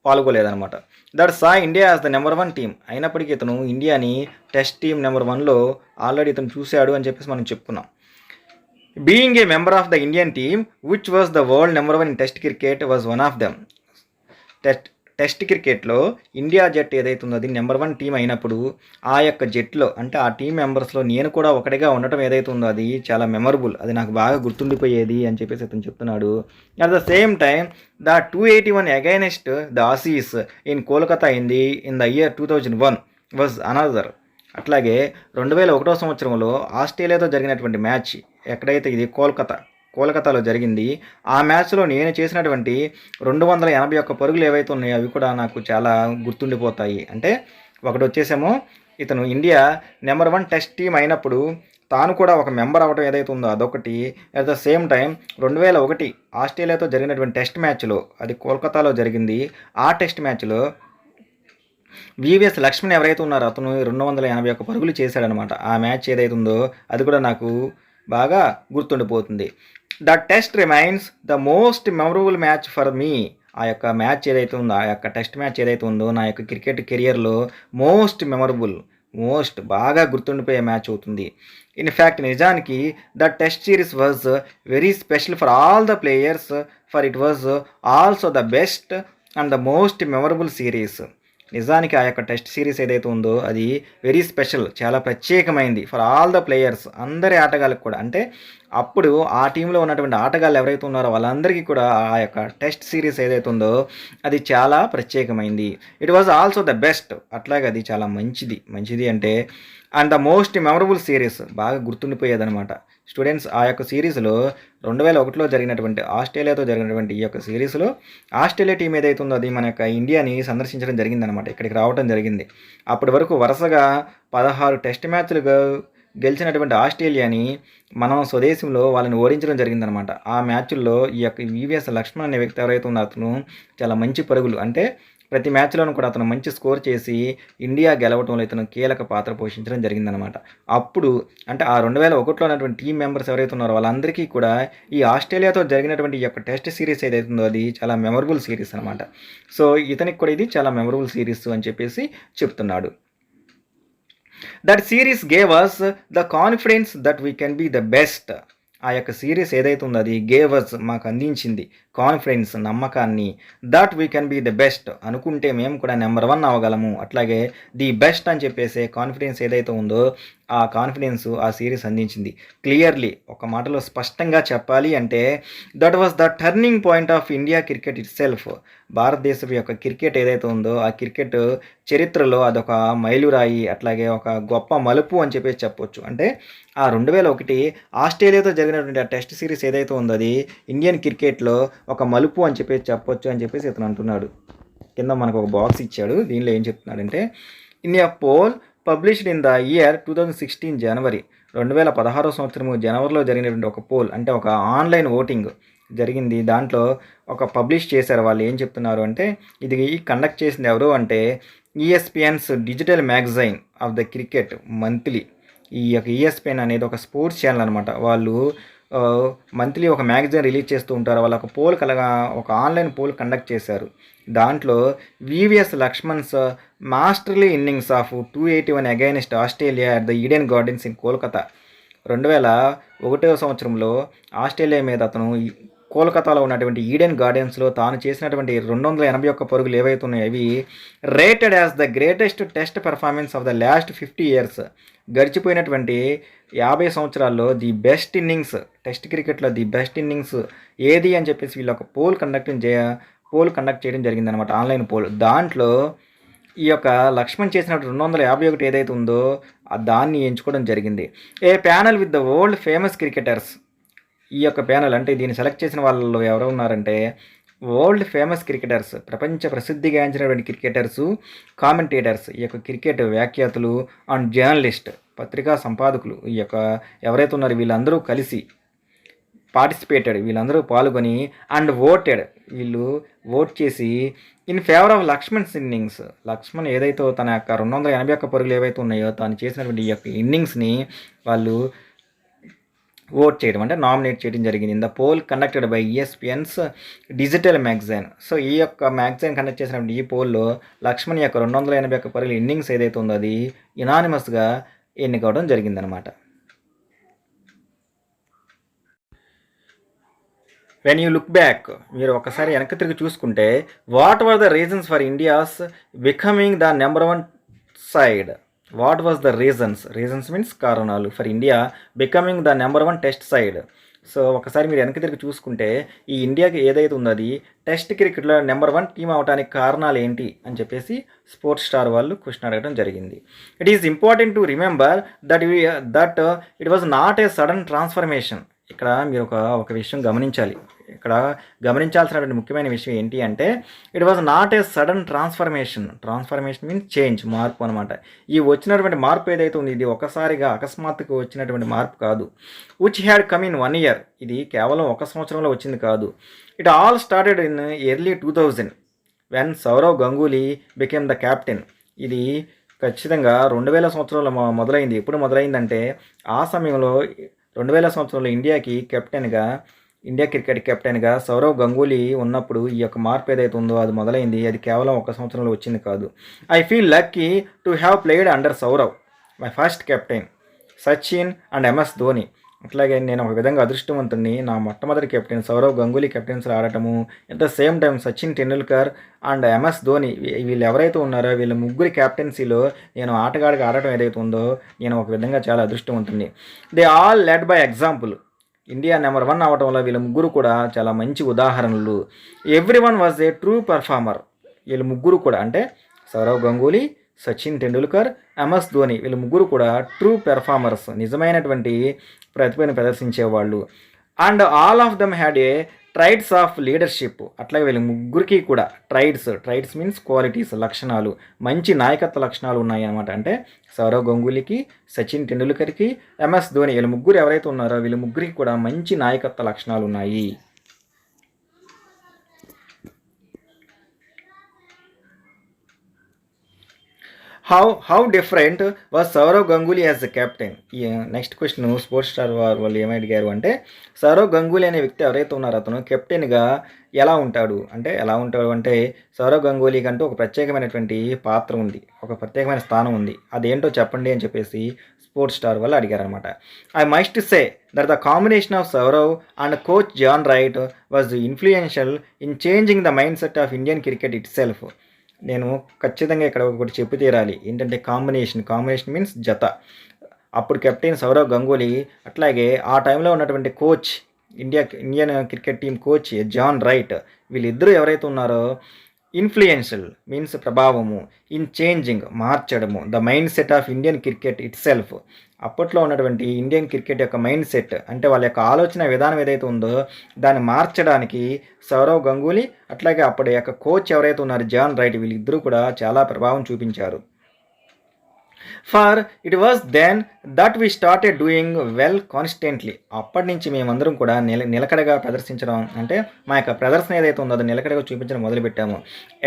పాల్గొలేదనమాట. That saw India as the number 1 team, అయినప్పటికీ ఇతను ఇండియాని టెస్ట్ టీమ్ నెంబర్ 1లో ఆల్రెడీ ఇతను చూశాడు అని చెప్పేసి మనం చెప్పుకున్నాం. Being a member of the Indian team which was the world number 1 in test cricket was one of them. Test క్రికెట్లో ఇండియా జట్టు ఏదైతే ఉందో అది నెంబర్ 1 టీం అయినప్పుడు ఆ యొక్క జట్టులో అంటే ఆ టీం మెంబర్స్లో నేను కూడా ఒకటిగా ఉండటం ఏదైతే ఉందో అది చాలా మెమరబుల్, అది నాకు బాగా గుర్తుండిపోయేది అని చెప్పేసి అతను చెప్తున్నాడు. At the same time the 281 against the Aussies in Kolkata in the year 2001 was another. అట్లాగే 2001 సంవత్సరంలో ఆస్ట్రేలియాతో జరిగినటువంటి మ్యాచ్ ఎక్కడైతే ఇది కోల్కతాలో జరిగింది, ఆ మ్యాచ్లో నేను చేసినటువంటి 281 పరుగులు ఏవైతే ఉన్నాయో అవి కూడా నాకు చాలా గుర్తుండిపోతాయి. అంటే ఒకటి వచ్చేసేమో ఇతను ఇండియా నెంబర్ 1 టెస్ట్ టీం అయినప్పుడు తాను కూడా ఒక మెంబర్ అవ్వడం ఏదైతే ఉందో అదొకటి. అట్ ద సేమ్ టైం 2001 ఆస్ట్రేలియాతో జరిగినటువంటి టెస్ట్ మ్యాచ్లో, అది కోల్కతాలో జరిగింది, ఆ టెస్ట్ మ్యాచ్లో వివిఎస్ లక్ష్మణ్ ఎవరైతే ఉన్నారో అతను 281 పరుగులు చేశాడనమాట. ఆ మ్యాచ్ ఏదైతే ఉందో అది కూడా నాకు బాగా గుర్తుండిపోతుంది. The test remains the most memorable match for me. ఆ యొక్క మ్యాచ్ ఏదైతే ఉందో, ఆ యొక్క టెస్ట్ మ్యాచ్ ఏదైతే ఉందో నా యొక్క క్రికెట్ కెరియర్లో మోస్ట్ బాగా గుర్తుండిపోయే మ్యాచ్ అవుతుంది. ఇన్ఫ్యాక్ట్ నిజానికి the test series was very special for all the players, for it was also the best and the most memorable series. నిజానికి ఆ యొక్క టెస్ట్ సిరీస్ ఏదైతే ఉందో అది వెరీ స్పెషల్, చాలా ప్రత్యేకమైంది ఫర్ ఆల్ ద ప్లేయర్స్, అందరి ఆటగాళ్ళకి కూడా. అంటే అప్పుడు ఆ టీంలో ఉన్నటువంటి ఆటగాళ్ళు ఎవరైతే ఉన్నారో వాళ్ళందరికీ కూడా ఆ యొక్క టెస్ట్ సిరీస్ ఏదైతే ఉందో అది చాలా ప్రత్యేకమైంది. It was also the best, అట్లాగే అది చాలా మంచిది అంటే and the most memorable series, బాగా గుర్తుండిపోయేదనమాట. స్టూడెంట్స్, ఆ యొక్క సిరీస్లో 2001లో జరిగినటువంటి ఆస్ట్రేలియాతో జరిగినటువంటి ఈ యొక్క సిరీస్లో ఆస్ట్రేలియా టీం ఏదైతే ఉందో అది మన యొక్క ఇండియాని సందర్శించడం జరిగిందనమాట, ఇక్కడికి రావడం జరిగింది. అప్పటి వరకు వరుసగా 16 టెస్ట్ మ్యాచ్లు గెలిచినటువంటి ఆస్ట్రేలియాని మనం స్వదేశంలో వాళ్ళని ఓడించడం జరిగిందనమాట. ఆ మ్యాచ్ల్లో ఈ యొక్క వివిఎస్ లక్ష్మణ్ అనే వ్యక్తి ఎవరైతే ఉన్నారో అతను చాలా మంచి పరుగులు, అంటే ప్రతి మ్యాచ్లోనూ కూడా అతను మంచి స్కోర్ చేసి ఇండియా గెలవడంలో ఇతను కీలక పాత్ర పోషించడం జరిగిందనమాట. అప్పుడు అంటే ఆ 2001లో ఉన్నటువంటి టీం మెంబర్స్ ఎవరైతే ఉన్నారో వాళ్ళందరికీ కూడా ఈ ఆస్ట్రేలియాతో జరిగినటువంటి ఈ యొక్క టెస్ట్ సిరీస్ ఏదైతే ఉందో అది చాలా మెమరబుల్ సిరీస్ అనమాట. సో ఇతనికి కూడా ఇది చాలా మెమరబుల్ సిరీస్ అని చెప్పేసి చెప్తున్నాడు. That series gave us the confidence that we can be the best. ఆ యొక్క సిరీస్ ఏదైతే ఉందో అది గేవ్ అస్, మాకు అందించింది కాన్ఫిడెన్స్, నమ్మకాన్ని. That we can be the best, అనుకుంటే మేము కూడా నెంబర్ 1 అవ్వగలము, అట్లాగే ది బెస్ట్ అని చెప్పేసి కాన్ఫిడెన్స్ ఏదైతే ఉందో ఆ కాన్ఫిడెన్స్ ఆ సిరీస్ అందించింది. క్లియర్లీ, ఒక మాటలో స్పష్టంగా చెప్పాలి అంటే that was the turning point of India cricket it self. భారతదేశం యొక్క క్రికెట్ ఏదైతే ఉందో ఆ క్రికెట్ చరిత్రలో అదొక మైలురాయి, అట్లాగే ఒక గొప్ప మలుపు అని చెప్పేసి చెప్పొచ్చు. అంటే ఆ 2001 ఆస్ట్రేలియాతో జరిగినటువంటి ఆ టెస్ట్ సిరీస్ ఏదైతే ఉందో అది ఇండియన్ క్రికెట్లో ఒక మలుపు అని చెప్పేసి చెప్పొచ్చు అని చెప్పేసి ఇతను అంటున్నాడు. కింద మనకు ఒక బాక్స్ ఇచ్చాడు, దీనిలో ఏం చెప్తున్నాడంటే in a poll published in the year 2016 January, 2016 సంవత్సరము జనవరిలో జరిగినటువంటి ఒక పోల్, అంటే ఒక ఆన్లైన్ ఓటింగ్ జరిగింది. దాంట్లో ఒక పబ్లిష్ చేశారు. వాళ్ళు ఏం చెప్తున్నారు అంటే ఇది కండక్ట్ చేసింది ఎవరు అంటే ESPN's digital magazine of the Cricket Monthly. ఈ యొక్క ఈఎస్పిఎన్ అనేది ఒక స్పోర్ట్స్ ఛానల్ అనమాట. వాళ్ళు మంత్లీ ఒక మ్యాగజైన్ రిలీజ్ చేస్తూ ఉంటారు. వాళ్ళు ఒక ఆన్లైన్ పోల్ కండక్ట్ చేశారు. దాంట్లో VVS Laxman's masterly innings of 281 against Australia at the Eden Gardens in Kolkata. 2001 సంవత్సరంలో ఆస్ట్రేలియా మీద అతను కోల్కతాలో ఉన్నటువంటి ఈడెన్ గార్డెన్స్లో తాను చేసినటువంటి 281 పరుగులు ఏవైతే ఉన్నాయో అవి rated as the greatest test performance of the last 50 years. గడిచిపోయినటువంటి 50 సంవత్సరాల్లో ది బెస్ట్ ఇన్నింగ్స్, టెస్ట్ క్రికెట్లో ది బెస్ట్ ఇన్నింగ్స్ ఏది అని చెప్పేసి వీళ్ళు ఒక పోల్ కండక్ట్ చేయడం జరిగిందనమాట, ఆన్లైన్ పోల్. దాంట్లో ఈ యొక్క లక్ష్మణ్ చేసినట్టు 251 ఏదైతే ఉందో దాన్ని ఎంచుకోవడం జరిగింది. A panel with the world famous cricketers. ఈ యొక్క ప్యానల్ అంటే దీన్ని సెలెక్ట్ చేసిన వాళ్ళు ఎవరు ఉన్నారంటే వరల్డ్ ఫేమస్ క్రికెటర్స్, ప్రపంచ ప్రసిద్ధిగాంచినటువంటి క్రికెటర్సు, కామెంటేటర్స్, ఈ యొక్క క్రికెట్ వ్యాఖ్యాతులు అండ్ జర్నలిస్ట్, పత్రికా సంపాదకులు, ఈ యొక్క ఎవరైతే ఉన్నారో వీళ్ళందరూ కలిసి పార్టిసిపేటెడ్, వీళ్ళందరూ పాల్గొని అండ్ ఓటెడ్, వీళ్ళు ఓట్ చేసి in favour of Laxman's innings. Laxman ఏదైతే తన యొక్క 281 పరుగులు ఏవైతే ఉన్నాయో తాను చేసినటువంటి ఈ యొక్క ఇన్నింగ్స్ని వాళ్ళు ఓట్ చేయడం అంటే నామినేట్ చేయడం జరిగింది. In the poll conducted by ESPN's digital magazine. So ఈ యొక్క మ్యాగజైన్ కండక్ట్ చేసినటువంటి ఈ పోల్లో లక్ష్మణ్ యొక్క 281 పరుగుల ఇన్నింగ్స్ ఏదైతే ఉందో అది యునానిమస్గా ఎన్నికవడం జరిగిందనమాట. వెన్ యూ లుక్ బ్యాక్, మీరు ఒకసారి వెనక్కి తిరిగి చూసుకుంటే what were the reasons for India's becoming the number 1 side. What was the reasons means కారణాలు for India becoming the number 1 test side. So ఒకసారి మీరు వెనక్కి తిరిగి చూసుకుంటే ఈ ఇండియాకి ఏదైతే ఉందో అది టెస్ట్ క్రికెట్లో నెంబర్ 1 టీమ్ అవడానికి కారణాలు ఏంటి అని చెప్పేసి స్పోర్ట్స్ స్టార్ వాళ్ళు క్వశ్చన్ అడగడం జరిగింది. It is important to remember that it was not a sudden transformation. ఇక్కడ మీరు ఒక విషయం గమనించాలి. ఇక్కడ గమనించాల్సినటువంటి ముఖ్యమైన విషయం ఏంటి అంటే it was not a sudden transformation means change, మార్పు అనమాట. ఈ వచ్చినటువంటి మార్పు ఏదైతే ఉంది ఇది ఒకసారిగా అకస్మాత్తుగా వచ్చినటువంటి మార్పు కాదు. Which had come in 1 year, ఇది కేవలం 1 సంవత్సరంలో వచ్చింది కాదు. It all started in early 2000 when Sourav Ganguly became the captain. ఇది ఖచ్చితంగా 2000 సంవత్సరంలో మొదలైంది. ఎప్పుడు మొదలైందంటే ఆ సమయంలో 2000 సంవత్సరంలో ఇండియా క్రికెట్ కెప్టెన్గా సౌరవ్ గంగూలీ ఉన్నప్పుడు ఈ యొక్క మార్పు ఏదైతే ఉందో అది మొదలైంది. అది కేవలం 1 సంవత్సరంలో వచ్చింది కాదు. I feel lucky to have played under Sourav, my first captain Sachin and MS Dhoni. అట్లాగే నేను ఒక విధంగా అదృష్టవంతుడిని, నా మొట్టమొదటి కెప్టెన్ సౌరవ్ గంగూలీ కెప్టెన్స్లో ఆడటము, at the same time Sachin Tendulkar and MS Dhoni వీళ్ళు ఎవరైతే ఉన్నారో వీళ్ళ ముగ్గురి క్యాప్టెన్సీలో నేను ఆటగాడిగా ఆడటం ఏదైతే ఉందో నేను ఒక విధంగా చాలా అదృష్టవంతుడిని. They all led by example. India number 1 అవడం వల్ల వీళ్ళ ముగ్గురు కూడా చాలా మంచి ఉదాహరణలు. Everyone was a true performer. వీళ్ళ ముగ్గురు కూడా అంటే సౌరవ్ గంగూలీ, సచిన్ టెండూల్కర్, MS ధోని వీళ్ళ ముగ్గురు కూడా ట్రూ పెర్ఫార్మర్స్, నిజమైనటువంటి ప్రతిభను ప్రదర్శించేవాళ్ళు. And all of them had a traits of leadership. అట్లాగే వీళ్ళ ముగ్గురికి కూడా ట్రైట్స్ మీన్స్ క్వాలిటీస్, లక్షణాలు, మంచి నాయకత్వ లక్షణాలు ఉన్నాయి అన్నమాట. అంటే సౌరవ్ గంగూలీకి, సచిన్ టెండూల్కర్కి, MS ధోని వీళ్ళ ముగ్గురు ఎవరైతే ఉన్నారో వీళ్ళ ముగ్గురికి కూడా మంచి నాయకత్వ లక్షణాలు ఉన్నాయి. How different was Sourav Ganguly as the captain. ఈ నెక్స్ట్ క్వశ్చన్ స్పోర్ట్స్ స్టార్ వాళ్ళు ఏమి అడిగారు అంటే సౌరవ్ గంగూలీ అనే వ్యక్తి ఎవరైతే ఉన్నారో అతను కెప్టెన్గా ఎలా ఉంటాడు అంటే సౌరవ్ గంగూలీకి అంటూ ఒక ప్రత్యేకమైనటువంటి పాత్ర ఉంది, ఒక ప్రత్యేకమైన స్థానం ఉంది, అదేంటో చెప్పండి అని చెప్పేసి స్పోర్ట్స్ స్టార్ వాళ్ళు అడిగారనమాట. I must say that the combination of Sourav and coach John Wright was influential in changing the mindset of Indian cricket itself. నేను ఖచ్చితంగా ఇక్కడ ఒకటి చెప్పు తీరాలి. ఏంటంటే కాంబినేషన్ మీన్స్ జత. అప్పుడు కెప్టెన్ సౌరవ్ గంగూలీ, అట్లాగే ఆ టైంలో ఉన్నటువంటి coach Indian cricket team coach John Wright, వీళ్ళిద్దరూ ఎవరైతే ఉన్నారో ఇన్ఫ్లుయెన్షియల్ మీన్స్ ప్రభావము, ఇన్ చేంజింగ్ మార్చడము, the mindset of Indian cricket itself. అప్పట్లో ఉన్నటువంటి ఇండియన్ క్రికెట్ యొక్క మైండ్ సెట్ అంటే వాళ్ళ యొక్క ఆలోచన విధానం ఏదైతే ఉందో దాన్ని మార్చడానికి సౌరవ్ గంగూలీ అట్లాగే అప్పటి యొక్క కోచ్ ఎవరైతే ఉన్నారో జాన్ రైట్ వీళ్ళిద్దరూ కూడా చాలా ప్రభావం చూపించారు. For it was then that we started doing well constantly. అప్పటి నుంచి మేమందరం కూడా నిలకడగా ప్రదర్శించడం అంటే మా యొక్క ప్రదర్శన ఏదైతే ఉందో అది నిలకడగా చూపించడం మొదలుపెట్టాము.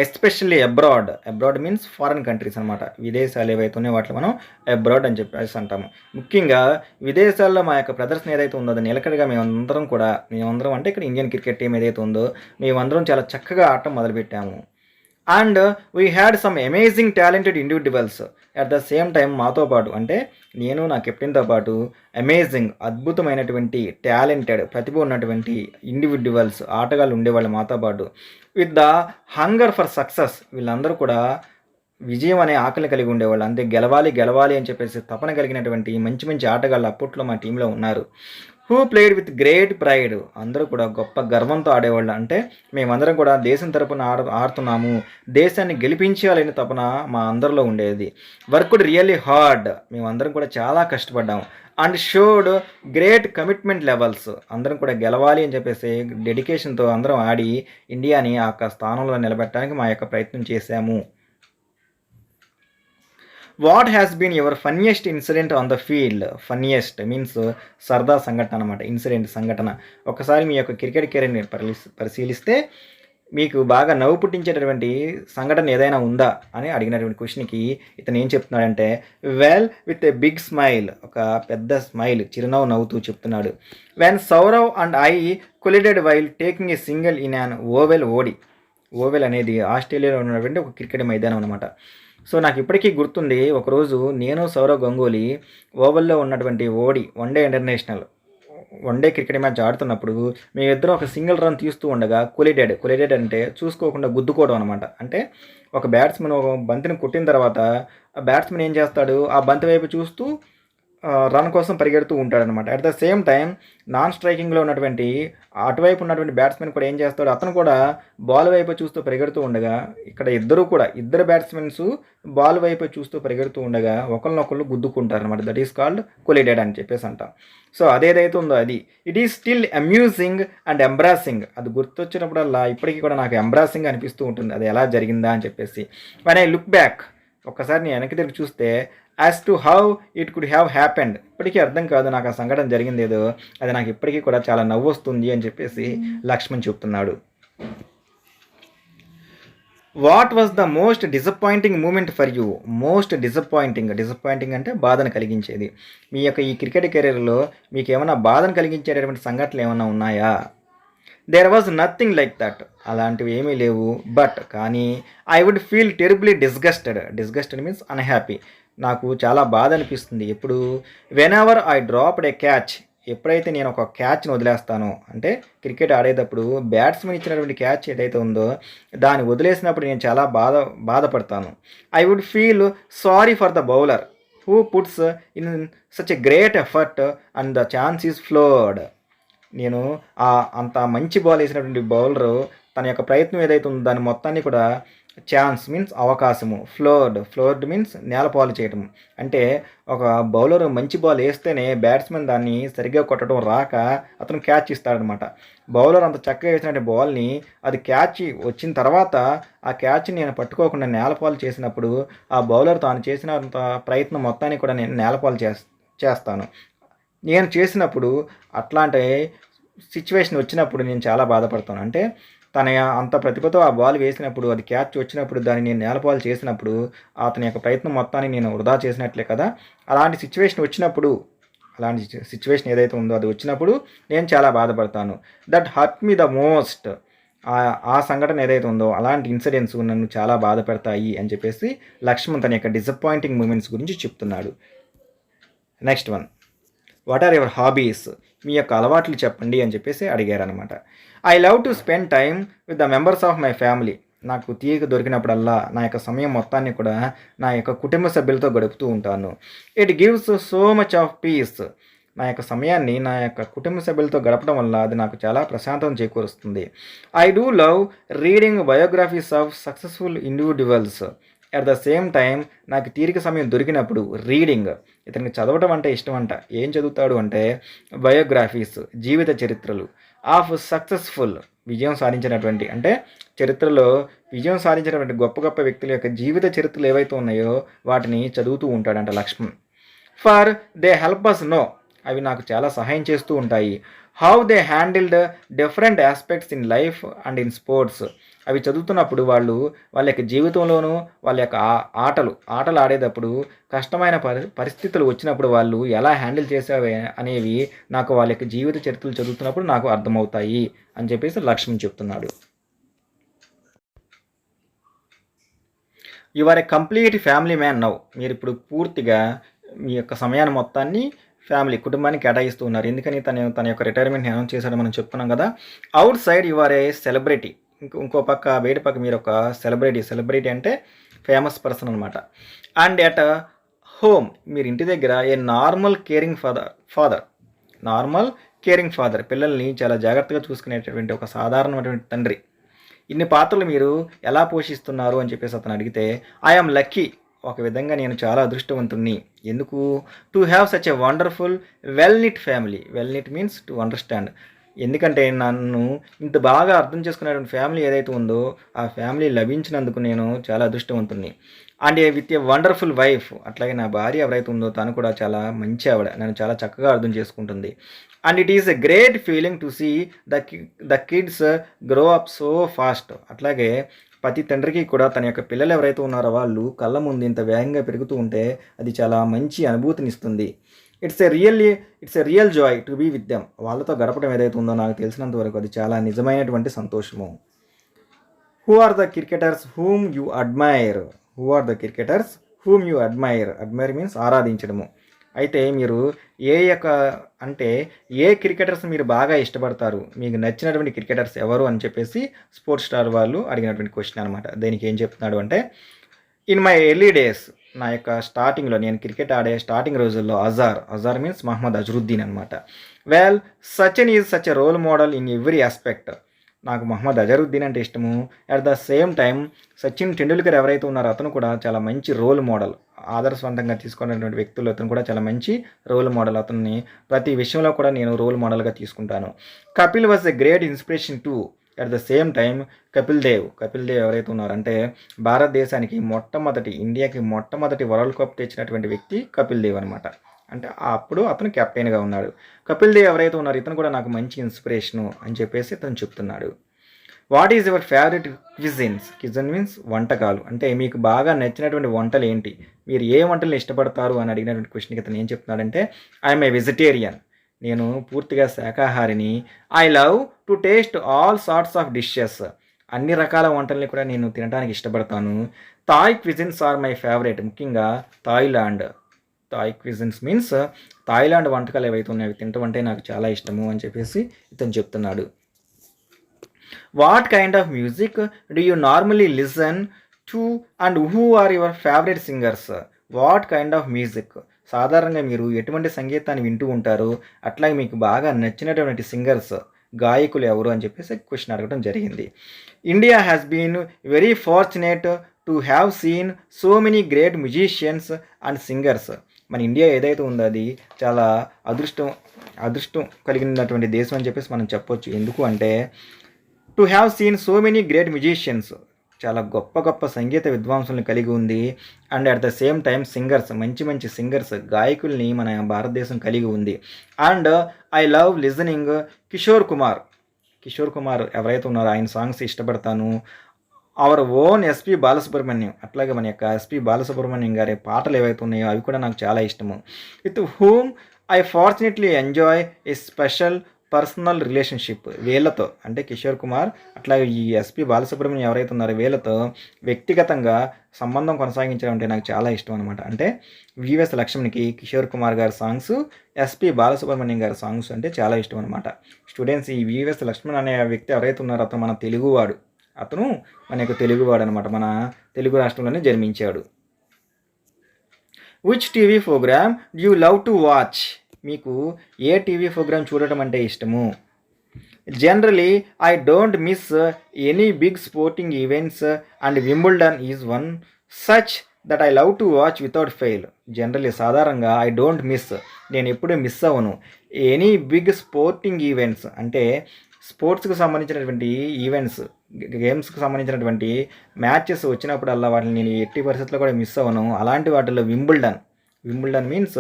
Especially abroad means foreign countries అనమాట. విదేశాలు ఏవైతే ఉన్నాయో వాటిలో మనం అబ్రాడ్ అని చెప్పేసి అంటాము. ముఖ్యంగా విదేశాల్లో మా యొక్క ప్రదర్శన ఏదైతే ఉందో అది నిలకడగా మేమందరం అంటే ఇక్కడ ఇండియన్ క్రికెట్ టీం ఏదైతే ఉందో మేమందరం చాలా చక్కగా ఆడటం మొదలుపెట్టాము. And we had some amazing talented individuals at the same time. మాతో పాటు అంటే నేను నా కెప్టెన్తో పాటు అమేజింగ్ అద్భుతమైనటువంటి టాలెంటెడ్ ప్రతిభ ఉన్నటువంటి ఇండివిజువల్స్ ఆటగాళ్ళు ఉండేవాళ్ళు మాతో పాటు. With the hunger for success, వీళ్ళందరూ కూడా విజయం అనే ఆకలిని కలిగి ఉండేవాళ్ళు. అంతే గెలవాలి గెలవాలి అని చెప్పేసి తపన కలిగినటువంటి మంచి మంచి ఆటగాళ్ళు అప్పట్లో మా టీంలో ఉన్నారు. Who played with great pride, అందరూ కూడా గొప్ప గర్వంతో ఆడేవాళ్ళు. అంటే మేమందరం కూడా దేశం తరపున ఆడుతున్నాము, దేశాన్ని గెలిపించాలని తపన మా అందరిలో ఉండేది. వర్క్డ్ రియల్లీ హార్డ్, మేమందరం కూడా చాలా కష్టపడ్డాము. And showed great commitment levels, అందరం కూడా గెలవాలి అని చెప్పేసి డెడికేషన్తో అందరం ఆడి ఇండియాని ఆ యొక్క స్థానంలో నిలబెట్టడానికి మా యొక్క ప్రయత్నం చేశాము. What has been your funniest incident on the field? Funniest means సరదా సంఘటన అనమాట, ఇన్సిడెంట్ సంఘటన. ఒకసారి మీ యొక్క క్రికెట్ కెరీర్ని పరిశీలిస్తే మీకు బాగా నవ్వు పుట్టించేటటువంటి సంఘటన ఏదైనా ఉందా అని అడిగినటువంటి క్వశ్చన్కి ఇతను ఏం చెప్తున్నాడంటే, well with a big smile, ఒక పెద్ద స్మైల్, చిరునవ్వు నవ్వుతూ చెప్తున్నాడు. When Sourav and I collided while taking a single in an Oval ODI. Oval అనేది ఆస్ట్రేలియాలో ఉన్నటువంటి ఒక క్రికెట్ మైదానం అనమాట. సో నాకు ఇప్పటికీ గుర్తుంది, ఒకరోజు నేను సౌరవ్ గంగూలీ ఓవల్లో ఉన్నటువంటి one day international one day cricket match ఆడుతున్నప్పుడు మేమిద్దరం ఒక సింగిల్ రన్ తీస్తూ ఉండగా కొలిడెడ్ అంటే చూసుకోకుండా గుద్దుకోవడం అనమాట. అంటే ఒక బ్యాట్స్మెన్ ఒక బంతిని కొట్టిన తర్వాత ఆ బ్యాట్స్మెన్ ఏం చేస్తాడు, ఆ బంతి వైపు చూస్తూ రన్ కోసం పరిగెడుతూ ఉంటాడనమాట. At the same time non స్ట్రైకింగ్లో ఉన్నటువంటి అటువైపు ఉన్నటువంటి బ్యాట్స్మెన్ కూడా ఏం చేస్తాడు, అతను కూడా బాల్ వైపు చూస్తూ పరిగెడుతూ ఉండగా, ఇక్కడ ఇద్దరు బ్యాట్స్మెన్స్ బాల్ వైపు చూస్తూ పరిగెడుతూ ఉండగా ఒకరినొకళ్ళు గుద్దుకుంటారు అనమాట. దట్ ఈస్ కాల్డ్ కొలిడెడ్ అని చెప్పేసి అంటాం. సో అదేదైతే ఉందో అది it is still amusing and embarrassing. అది గుర్తొచ్చినప్పుడల్లా ఇప్పటికీ కూడా నాకు ఎంబ్రాసింగ్ అనిపిస్తూ ఉంటుంది, అది ఎలా జరిగిందా అని చెప్పేసి. వెన్ ఐ లుక్ బ్యాక్, ఒక్కసారి నేను వెనక్కి తిరిగి చూస్తే, as to how it could have happened, ఇప్పటికీ అర్థం కాదు నాకు ఆ సంఘటన జరిగింది ఏదో, అది నాకు ఇప్పటికీ కూడా చాలా నవ్వు వస్తుంది అని చెప్పేసి లక్ష్మణ్ చెప్తున్నాడు. What was the most disappointing moment for you? Most disappointing అంటే బాధను కలిగించేది. మీ యొక్క ఈ క్రికెట్ కెరీర్లో మీకు ఏమైనా బాధను కలిగించేటటువంటి సంఘటనలు ఏమైనా ఉన్నాయా? There was nothing like that, అలాంటివి ఏమీ లేవు. బట్ కానీ I would feel terribly disgusted means unhappy, నాకు చాలా బాధ అనిపిస్తుంది ఎప్పుడు, whenever I dropped a catch, ఎప్పుడైతే నేను ఒక క్యాచ్ని వదిలేస్తానో, అంటే క్రికెట్ ఆడేటప్పుడు బ్యాట్స్మెన్ ఇచ్చినటువంటి క్యాచ్ ఏదైతే ఉందో దాన్ని వదిలేసినప్పుడు నేను చాలా బాధపడతాను. I would feel sorry for the bowler who puts in such a great effort and the chance is floored. నేను అంత మంచి బాల్ వేసినటువంటి బౌలరు తన యొక్క ప్రయత్నం ఏదైతే ఉందో దాని మొత్తాన్ని కూడా, ఛాన్స్ మీన్స్ అవకాశము, ఫ్లోర్డ్ మీన్స్ నేలపాలు చేయటం. అంటే ఒక బౌలర్ మంచి బాల్ వేస్తేనే బ్యాట్స్మెన్ దాన్ని సరిగ్గా కొట్టడం రాక అతను క్యాచ్ ఇస్తాడనమాట. బౌలర్ అంత చక్కగా వేసినటువంటి బాల్ని అది క్యాచ్ వచ్చిన తర్వాత ఆ క్యాచ్ని నేను పట్టుకోకుండా నేలపాలు చేసినప్పుడు ఆ బౌలర్ తాను చేసినంత ప్రయత్నం మొత్తాన్ని కూడా నేను నేలపాలు చేస్తాను. నేను చేసినప్పుడు అట్లాంటి సిచ్యువేషన్ వచ్చినప్పుడు నేను చాలా బాధపడతాను. అంటే తన అంత ప్రతిభతో ఆ బాల్ వేసినప్పుడు అది క్యాచ్ వచ్చినప్పుడు దాన్ని నేను నేలపాలు చేసినప్పుడు అతని యొక్క ప్రయత్నం మొత్తాన్ని నేను వృధా చేసినట్లే కదా. అలాంటి సిచ్యువేషన్ ఏదైతే ఉందో అది వచ్చినప్పుడు నేను చాలా బాధపడతాను. That hurt me the most, ఆ సంఘటన ఏదైతే ఉందో అలాంటి ఇన్సిడెంట్స్ నన్ను చాలా బాధపడతాయి అని చెప్పేసి లక్ష్మణ్ తన యొక్క డిసప్పాయింటింగ్ మూమెంట్స్ గురించి చెప్తున్నాడు. Next one, what are your hobbies? మీ యొక్క అలవాట్లు చెప్పండి అని చెప్పేసి అడిగారనమాట. I love to spend time with the members of my family. నాకు తీరిక దొరికినప్పుడల్లా నా యొక్క సమయం మొత్తాన్ని కూడా నా యొక్క కుటుంబ సభ్యులతో గడుపుతూ ఉంటాను. It gives so much of piece. నా యొక్క సమయాన్ని నా యొక్క కుటుంబ సభ్యులతో గడపడం వల్ల అది నాకు చాలా ప్రశాంతం చేకూరుస్తుంది. I do love reading biographies of successful individuals. At the same time నాకు తీరిక సమయం దొరికినప్పుడు రీడింగ్, ఇతనికి చదవటం అంటే ఇష్టం అంట. ఏం చదువుతాడు అంటే బయోగ్రఫీస్, జీవిత చరిత్రలు, ఆఫ్ సక్సెస్ఫుల్, విజయం సాధించినటువంటి, అంటే చరిత్రలో విజయం సాధించినటువంటి గొప్ప గొప్ప వ్యక్తుల యొక్క జీవిత చరిత్రలు ఏవైతే ఉన్నాయో వాటిని చదువుతూ ఉంటాడంట Laxman. For they help us know, అవి నాకు చాలా సహాయం చేస్తూ ఉంటాయి. How they handled different aspects in life and in sports. అవి చదువుతున్నప్పుడు వాళ్ళ యొక్క జీవితంలోనూ వాళ్ళ యొక్క ఆటలు ఆడేటప్పుడు కష్టమైన పరిస్థితులు వచ్చినప్పుడు వాళ్ళు ఎలా హ్యాండిల్ చేసేవి అనేవి నాకు వాళ్ళ యొక్క జీవిత చరిత్రలు చదువుతున్నప్పుడు నాకు అర్థమవుతాయి అని చెప్పేసి లక్ష్మణ్ చెప్తున్నాడు. You are a complete family man now. మీరు ఇప్పుడు పూర్తిగా మీ యొక్క సమయాన్ని మొత్తాన్ని కుటుంబానికి కేటాయిస్తూ ఉన్నారు. ఎందుకని తన యొక్క రిటైర్మెంట్‌ని అనౌన్స్ చేశాడో మనం చెప్పుకున్నాం కదా! Outside you are a celebrity. ఇంకో పక్క బయట పక్క మీరు ఒక సెలబ్రిటీ. సెలబ్రిటీ అంటే ఫేమస్ పర్సన్ అనమాట. అండ్ ఎట్ హోమ్ మీరు ఇంటి దగ్గర a normal caring father. Normal caring father. పిల్లల్ని చాలా జాగ్రత్తగా చూసుకునేటటువంటి ఒక సాధారణమైనటువంటి తండ్రి. ఇన్ని పాత్రలు మీరు ఎలా పోషిస్తున్నారు అని చెప్పేసి అతను అడిగితే, ఐ యామ్ లక్కీ. ఒక విధంగా నేను చాలా అదృష్టవంతుణ్ణి. ఎందుకు? To have such a wonderful well knit family. Well knit means to understand. ఎందుకంటే నన్ను ఇంత బాగా అర్థం చేసుకునేటువంటి ఫ్యామిలీ ఏదైతే ఉందో ఆ ఫ్యామిలీ లభించినందుకు నేను చాలా అదృష్టవంతుణ్ణి. And with a wonderful wife. అట్లాగే నా భార్య ఎవరైతే ఉందో తను కూడా చాలా మంచి ఆవిడ. నన్ను చాలా చక్కగా అర్థం చేసుకుంటుంది. And it is a great feeling to see the kids grow up so fast. అట్లాగే ప్రతి తండ్రికి కూడా తన యొక్క పిల్లలు ఎవరైతే ఉన్నారో వాళ్ళు కళ్ళ ముందు ఇంత వేగంగా పెరుగుతూ ఉంటే అది చాలా మంచి అనుభూతినిస్తుంది. It's a real joy to be with them. వాళ్ళతో గడపడం ఏదైతే ఉందో నాకు తెలిసినంత వరకు అది చాలా నిజమైనటువంటి సంతోషము. Who are the cricketers whom you admire. Who are the cricketers whom you admire. Admire means ఆరాధించడము. అయితే మీరు ఏ క్రికెటర్స్ మీరు బాగా ఇష్టపడతారు, మీకు నచ్చినటువంటి క్రికెటర్స్ ఎవరు అని చెప్పేసి స్పోర్ట్స్ స్టార్ వాళ్ళు అడిగినటువంటి క్వశ్చన్ అనమాట. దీనికి ఏం చెప్తున్నాడు అంటే, ఇన్ మై ఎర్లీ డేస్, నా యొక్క స్టార్టింగ్లో నేను క్రికెట్ ఆడే స్టార్టింగ్ రోజుల్లో అజార్ మీన్స్ మహమ్మద్ అజరుద్దీన్ అనమాట. Well Sachin is such a role model in every aspect. నాకు మహమ్మద్ అజరుద్దీన్ అంటే ఇష్టము. At the same time Sachin Tendulkar ఎవరైతే ఉన్నారో అతను కూడా చాలా మంచి రోల్ మోడల్, ఆదర్శవంతంగా తీసుకున్నటువంటి వ్యక్తులు. అతను కూడా చాలా మంచి రోల్ మోడల్. అతన్ని ప్రతి విషయంలో కూడా నేను రోల్ మోడల్గా తీసుకుంటాను. Kapil was a great inspiration too. At the same time Kapil Dev ఎవరైతే ఉన్నారంటే భారతదేశానికి ఇండియాకి మొట్టమొదటి వరల్డ్ కప్ తెచ్చినటువంటి వ్యక్తి కపిల్ దేవ్ అనమాట. అంటే అప్పుడు అతను కెప్టెన్గా ఉన్నాడు. కపిల్ దేవ్ ఎవరైతే ఉన్నారో ఇతను కూడా నాకు మంచి ఇన్స్పిరేషను అని చెప్పేసి ఇతను చెప్తున్నాడు. What is your favourite cuisine means వంటకాలు. అంటే మీకు బాగా నచ్చినటువంటి వంటలు ఏంటి, మీరు ఏ వంటలు ఇష్టపడతారు అని అడిగినటువంటి క్వశ్చన్కి ఇతను ఏం చెప్తున్నాడంటే, ఐఎమ్ ఏ వెజిటేరియన్. నేను పూర్తిగా శాకాహారిని. I love to taste all sorts of dishes. అన్ని రకాల వంటల్ని కూడా నేను తినడానికి ఇష్టపడతాను. Thai cuisines are my favourite. ముఖ్యంగా థాయ్ క్విజిన్స్ మీన్స్ థాయిలాండ్ వంటకాలు ఏవైతే ఉన్నాయో తినటం అంటే నాకు చాలా ఇష్టము అని చెప్పేసి ఇతను చెప్తున్నాడు. What kind of music do you normally listen to and who are your favourite singers. What kind of music, సాధారణంగా మీరు ఎటువంటి సంగీతాన్ని వింటూ ఉంటారు, అట్లాగే మీకు బాగా నచ్చినటువంటి సింగర్స్, గాయకులు ఎవరు అని చెప్పేసి క్వశ్చన్ అడగడం జరిగింది. India has been very fortunate to have seen so many great musicians and singers. మన ఇండియా ఏదైతే ఉందో అది చాలా అదృష్టం కలిగినటువంటి దేశం అని చెప్పేసి మనం చెప్పొచ్చు. ఎందుకు అంటే to have seen so many great musicians, చాలా గొప్ప సంగీత విద్వాంసుల్ని కలిగి ఉంది. And at the same time singers, మంచి సింగర్స్, గాయకుల్ని మన భారతదేశం కలిగి ఉంది. And I love listening Kishore Kumar ఎవరైతే ఉన్నారో ఆయన సాంగ్స్ ఇష్టపడతాను. అవర్ ఓన్ ఎస్పి బాలసుబ్రహ్మణ్యం, అట్లాగే మన యొక్క ఎస్పి బాలసుబ్రహ్మణ్యం గారి పాటలు ఏవైతే ఉన్నాయో అవి కూడా నాకు చాలా ఇష్టము. With whom I fortunately enjoy A special personal relationship. వీళ్ళతో అంటే కిషోర్ కుమార్ అట్లాగే ఈ ఎస్పి బాలసుబ్రహ్మణ్యం ఎవరైతే ఉన్నారో వీళ్ళతో వ్యక్తిగతంగా సంబంధం కొనసాగించడం అంటే నాకు చాలా ఇష్టం అనమాట. అంటే వివిఎస్ లక్ష్మణ్కి కిషోర్ కుమార్ గారి సాంగ్స్, ఎస్పి బాలసుబ్రహ్మణ్యం గారి సాంగ్స్ అంటే చాలా ఇష్టం అనమాట. స్టూడెంట్స్, ఈ వివిఎస్ లక్ష్మణ్ అనే వ్యక్తి ఎవరైతే ఉన్నారో అతను మన తెలుగువాడు. అతను మన యొక్క తెలుగువాడు అనమాట. మన తెలుగు రాష్ట్రంలోనే జన్మించాడు. Which TV programme do you love to watch. మీకు ఏ టీవీ ప్రోగ్రామ్ చూడటం అంటే ఇష్టము. Generally I don't miss any big sporting events and Wimbledon is one such that I love to watch without fail. Generally సాధారణంగా ఐ డోంట్ మిస్, నేను ఎప్పుడూ మిస్ అవ్వను. ఎనీ బిగ్ స్పోర్టింగ్ ఈవెంట్స్ అంటే స్పోర్ట్స్కి సంబంధించినటువంటి ఈవెంట్స్, గేమ్స్కి సంబంధించినటువంటి మ్యాచెస్ వచ్చినప్పుడల్లా వాటిని నేను ఎట్టి పరిస్థితుల్లో కూడా మిస్ అవ్వను. అలాంటి వాటిల్లో వింబుల్డన్ మీన్స్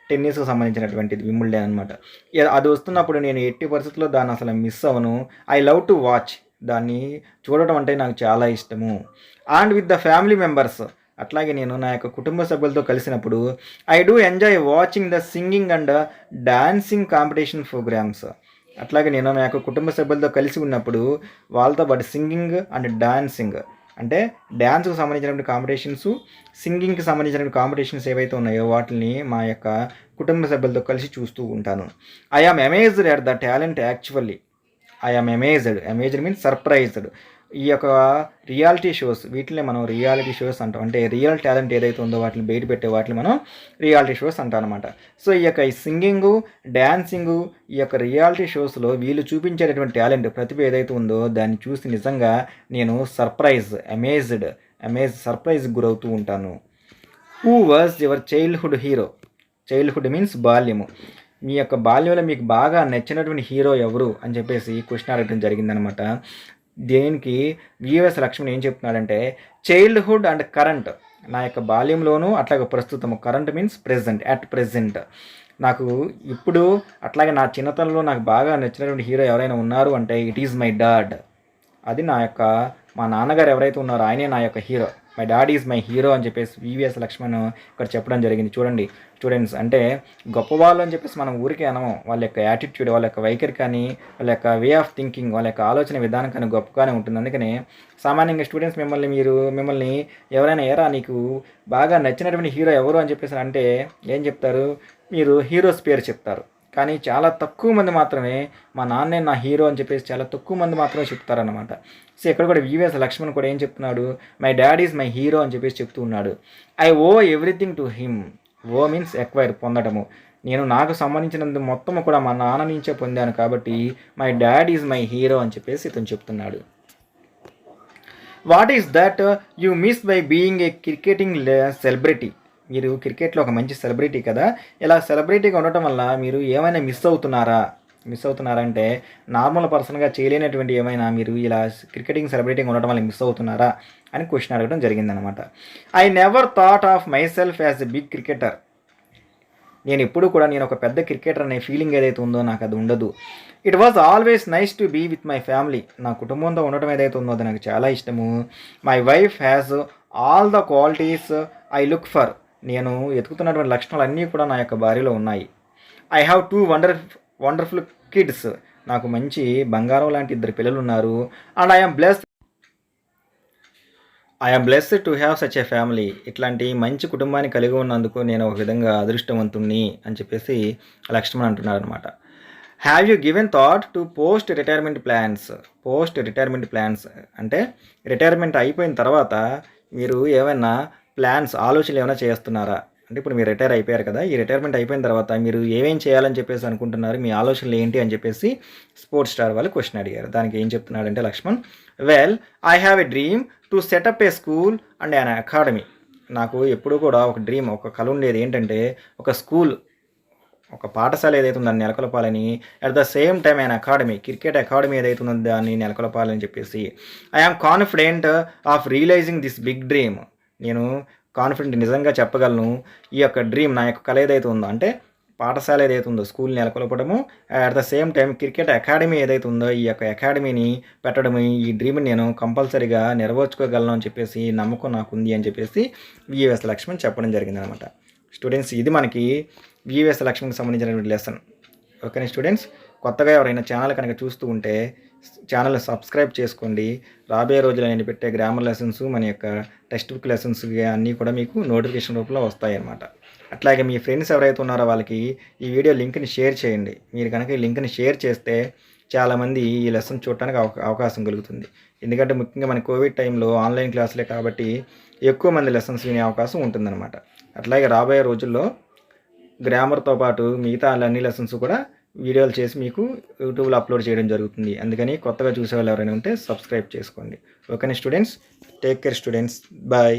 టెన్నిస్కి సంబంధించినటువంటిది వింబుల్డన్ అనమాట. అది వస్తున్నప్పుడు నేను ఎట్టి పరిస్థితుల్లో దాన్ని అసలు మిస్ అవ్వను. ఐ లవ్ టు వాచ్, దాన్ని చూడటం అంటే నాకు చాలా ఇష్టము. And with the family members, అట్లాగే నేను నా యొక్క కుటుంబ సభ్యులతో కలిసినప్పుడు I do enjoy watching the singing and dancing competition programmes. అట్లాగే నేను నా యొక్క కుటుంబ సభ్యులతో కలిసి ఉన్నప్పుడు వాళ్ళతో పాటు సింగింగ్ అండ్ డాన్సింగ్ అంటే డ్యాన్స్కి సంబంధించినటువంటి కాంపిటీషన్స్, సింగింగ్కి సంబంధించినటువంటి కాంపిటీషన్స్ ఏవైతే ఉన్నాయో వాటిని మా యొక్క కుటుంబ సభ్యులతో కలిసి చూస్తూ ఉంటాను. I am amazed at the talent actually. I am amazed means surprised. ఈ యొక్క రియాలిటీ షోస్, వీటిని మనం రియాలిటీ షోస్ అంటాం. అంటే రియల్ టాలెంట్ ఏదైతే ఉందో వాటిని బయట పెట్టే వాటిని మనం రియాలిటీ షోస్ అంటాం అనమాట. సో ఈ యొక్క సింగింగు, డ్యాన్సింగు, ఈ యొక్క రియాలిటీ షోస్లో వీళ్ళు చూపించేటటువంటి టాలెంట్, ప్రతిభ ఏదైతే ఉందో దాన్ని చూసి నిజంగా నేను సర్ప్రైజ్ గురవుతూ ఉంటాను. Who was your childhood hero? Childhood means బాల్యము. మీ యొక్క బాల్యంలో మీకు బాగా నచ్చినటువంటి హీరో ఎవరు అని చెప్పేసి క్వశ్చన్ అడగడం జరిగిందనమాట. దేనికి విఎస్ లక్ష్మణ్ ఏం చెప్తున్నాడంటే చైల్డ్హుడ్ అండ్ కరెంట్, నా యొక్క బాల్యంలోనూ అట్లాగే ప్రస్తుతము, current means present, at present. నాకు ఇప్పుడు అట్లాగే నా చిన్నతనంలో నాకు బాగా నచ్చినటువంటి హీరో ఎవరైనా ఉన్నారు అంటే ఇట్ ఈజ్ మై డాడ్. అది నా యొక్క మా నాన్నగారు ఎవరైతే ఉన్నారో ఆయనే నా యొక్క hero. My dad is my hero అని చెప్పేసి వివిఎస్ లక్ష్మణ్ ఇక్కడ చెప్పడం జరిగింది. చూడండి స్టూడెంట్స్, అంటే గొప్పవాళ్ళు అని చెప్పేసి మనం ఊరికే అనము. వాళ్ళ యొక్క యాటిట్యూడ్, వాళ్ళ యొక్క వైఖరి కానీ, వాళ్ళ యొక్క వే ఆఫ్ థింకింగ్, వాళ్ళ యొక్క ఆలోచన విధానం కానీ గొప్పగానే ఉంటుంది. అందుకని సామాన్యంగా స్టూడెంట్స్ మిమ్మల్ని ఎవరైనా నీకు బాగా నచ్చినటువంటి హీరో ఎవరు అని చెప్పేసి అంటే ఏం చెప్తారు? మీరు హీరోస్ పేరు చెప్తారు. కానీ చాలా తక్కువ మంది మాత్రమే మా నాన్నే నా హీరో అని చెప్పేసి చాలా తక్కువ మంది మాత్రమే చెప్తారనమాట. సో ఇక్కడ కూడా వివిఎస్ లక్ష్మణ్ కూడా ఏం చెప్తున్నాడు? My dad is my hero అని చెప్పేసి చెప్తూ ఉన్నాడు. I owe everything to him. Owe means acquire, పొందడము. నేను నాకు సంబంధించినంత మొత్తము కూడా మా నాన్న నుంచే పొందాను కాబట్టి my dad is my hero అని చెప్పేసి ఇతను చెప్తున్నాడు. What is that you miss by being a cricketing celebrity? మీరు క్రికెట్లో ఒక మంచి సెలబ్రిటీ కదా, ఇలా సెలబ్రిటీగా ఉండటం వల్ల మీరు ఏమైనా మిస్ అవుతున్నారంటే నార్మల్ పర్సన్గా చేయలేనటువంటి ఏమైనా మీరు ఇలా క్రికెటింగ్ సెలబ్రిటీగా ఉండటం వల్ల మిస్ అవుతున్నారా అని క్వశ్చన్ అడగడం జరిగిందనమాట. I never thought of myself as a big cricketer. నేను ఎప్పుడు కూడా నేను ఒక పెద్ద క్రికెటర్ అనే ఫీలింగ్ ఏదైతే ఉందో నాకు అది ఉండదు. It was always nice to be with my family. నా కుటుంబంతో ఉండటం ఏదైతే ఉందో అది నాకు చాలా ఇష్టము. My wife has all the qualities I look for. నేను ఎతుకుతున్నటువంటి లక్షణాలు అన్నీ కూడా నా యొక్క భార్యలో ఉన్నాయి. I have 2 wonderful kids. నాకు మంచి బంగారం లాంటి 2 పిల్లలు ఉన్నారు. And I'm blessed to have such a family. ఇట్లాంటి మంచి కుటుంబాన్ని కలిగి ఉన్నందుకు నేను ఒక విధంగా అదృష్టవంతుణ్ణి అని చెప్పేసి లక్ష్మణ్ అంటున్నారు అనమాట. Have you given thought to post retirement plans అంటే రిటైర్మెంట్ అయిపోయిన తర్వాత మీరు ఏమైనా ఆలోచనలు ఏమైనా చేస్తున్నారా? అంటే ఇప్పుడు మీరు రిటైర్ అయిపోయారు కదా, ఈ రిటైర్మెంట్ అయిపోయిన తర్వాత మీరు ఏమేం చేయాలని చెప్పేసి అనుకుంటున్నారు, మీ ఆలోచనలు ఏంటి అని చెప్పేసి స్పోర్ట్స్ స్టార్ వాళ్ళు క్వశ్చన్ అడిగారు. దానికి ఏం చెప్తున్నాడంటే Laxman, well I have a dream to set up a school and an academy. నాకు ఎప్పుడు కూడా ఒక డ్రీమ్, ఒక కల ఉండేది ఏంటంటే ఒక స్కూల్, ఒక పాఠశాల ఏదైతే ఉందో దాన్ని నెలకొల్పాలని, at the same time an academy, cricket academy ఏదైతే ఉందో దాన్ని నెలకొల్పాలని చెప్పేసి. I am confident of realising this big dream. నేను కాన్ఫిడెంట్, నిజంగా చెప్పగలను ఈ యొక్క డ్రీమ్, నా యొక్క కళ ఏదైతే ఉందో అంటే పాఠశాల ఏదైతే ఉందో స్కూల్ నెలకొల్పడము, at the same time cricket academy ఏదైతే ఉందో ఈ యొక్క అకాడమీని పెట్టడము, ఈ డ్రీమ్ని నేను కంపల్సరీగా నెరవేర్చుకోగలను అని చెప్పేసి నమ్మకం నాకు ఉంది అని చెప్పేసి విఎస్ లక్ష్మణ్ చెప్పడం జరిగిందనమాట. స్టూడెంట్స్, ఇది మనకి విఎస్ లక్ష్మణ్కి సంబంధించినటువంటి లెసన్. ఓకేనా స్టూడెంట్స్, కొత్తగా ఎవరైనా ఛానల్ కనుక చూస్తూ ఉంటే ఛానల్ని సబ్స్క్రైబ్ చేసుకోండి. రాబోయే రోజుల్లో నేను పెట్టే గ్రామర్ లెసన్స్, మన యొక్క టెక్స్ట్ బుక్ లెసన్స్ అన్నీ కూడా మీకు నోటిఫికేషన్ రూపంలో వస్తాయన్నమాట. అట్లాగే మీ ఫ్రెండ్స్ ఎవరైతే ఉన్నారో వాళ్ళకి ఈ వీడియో లింక్ని షేర్ చేయండి. మీరు కనుక ఈ లింక్ని షేర్ చేస్తే చాలామంది ఈ లెసన్ చూడటానికి అవకాశం కలుగుతుంది. ఎందుకంటే ముఖ్యంగా మన కోవిడ్ టైంలో ఆన్లైన్ క్లాసులే కాబట్టి ఎక్కువ మంది లెసన్స్ వినే అవకాశం ఉంటుందన్నమాట. అట్లాగే రాబోయే రోజుల్లో గ్రామర్తో పాటు మిగతా అన్ని లెసన్స్ కూడా వీడియోలు చేసి మీకు యూట్యూబ్లో అప్లోడ్ చేయడం జరుగుతుంది. అందుకని కొత్తగా చూసే వాళ్ళు ఎవరైనా ఉంటే సబ్స్క్రైబ్ చేసుకోండి. ఓకేనా students, take care students, bye.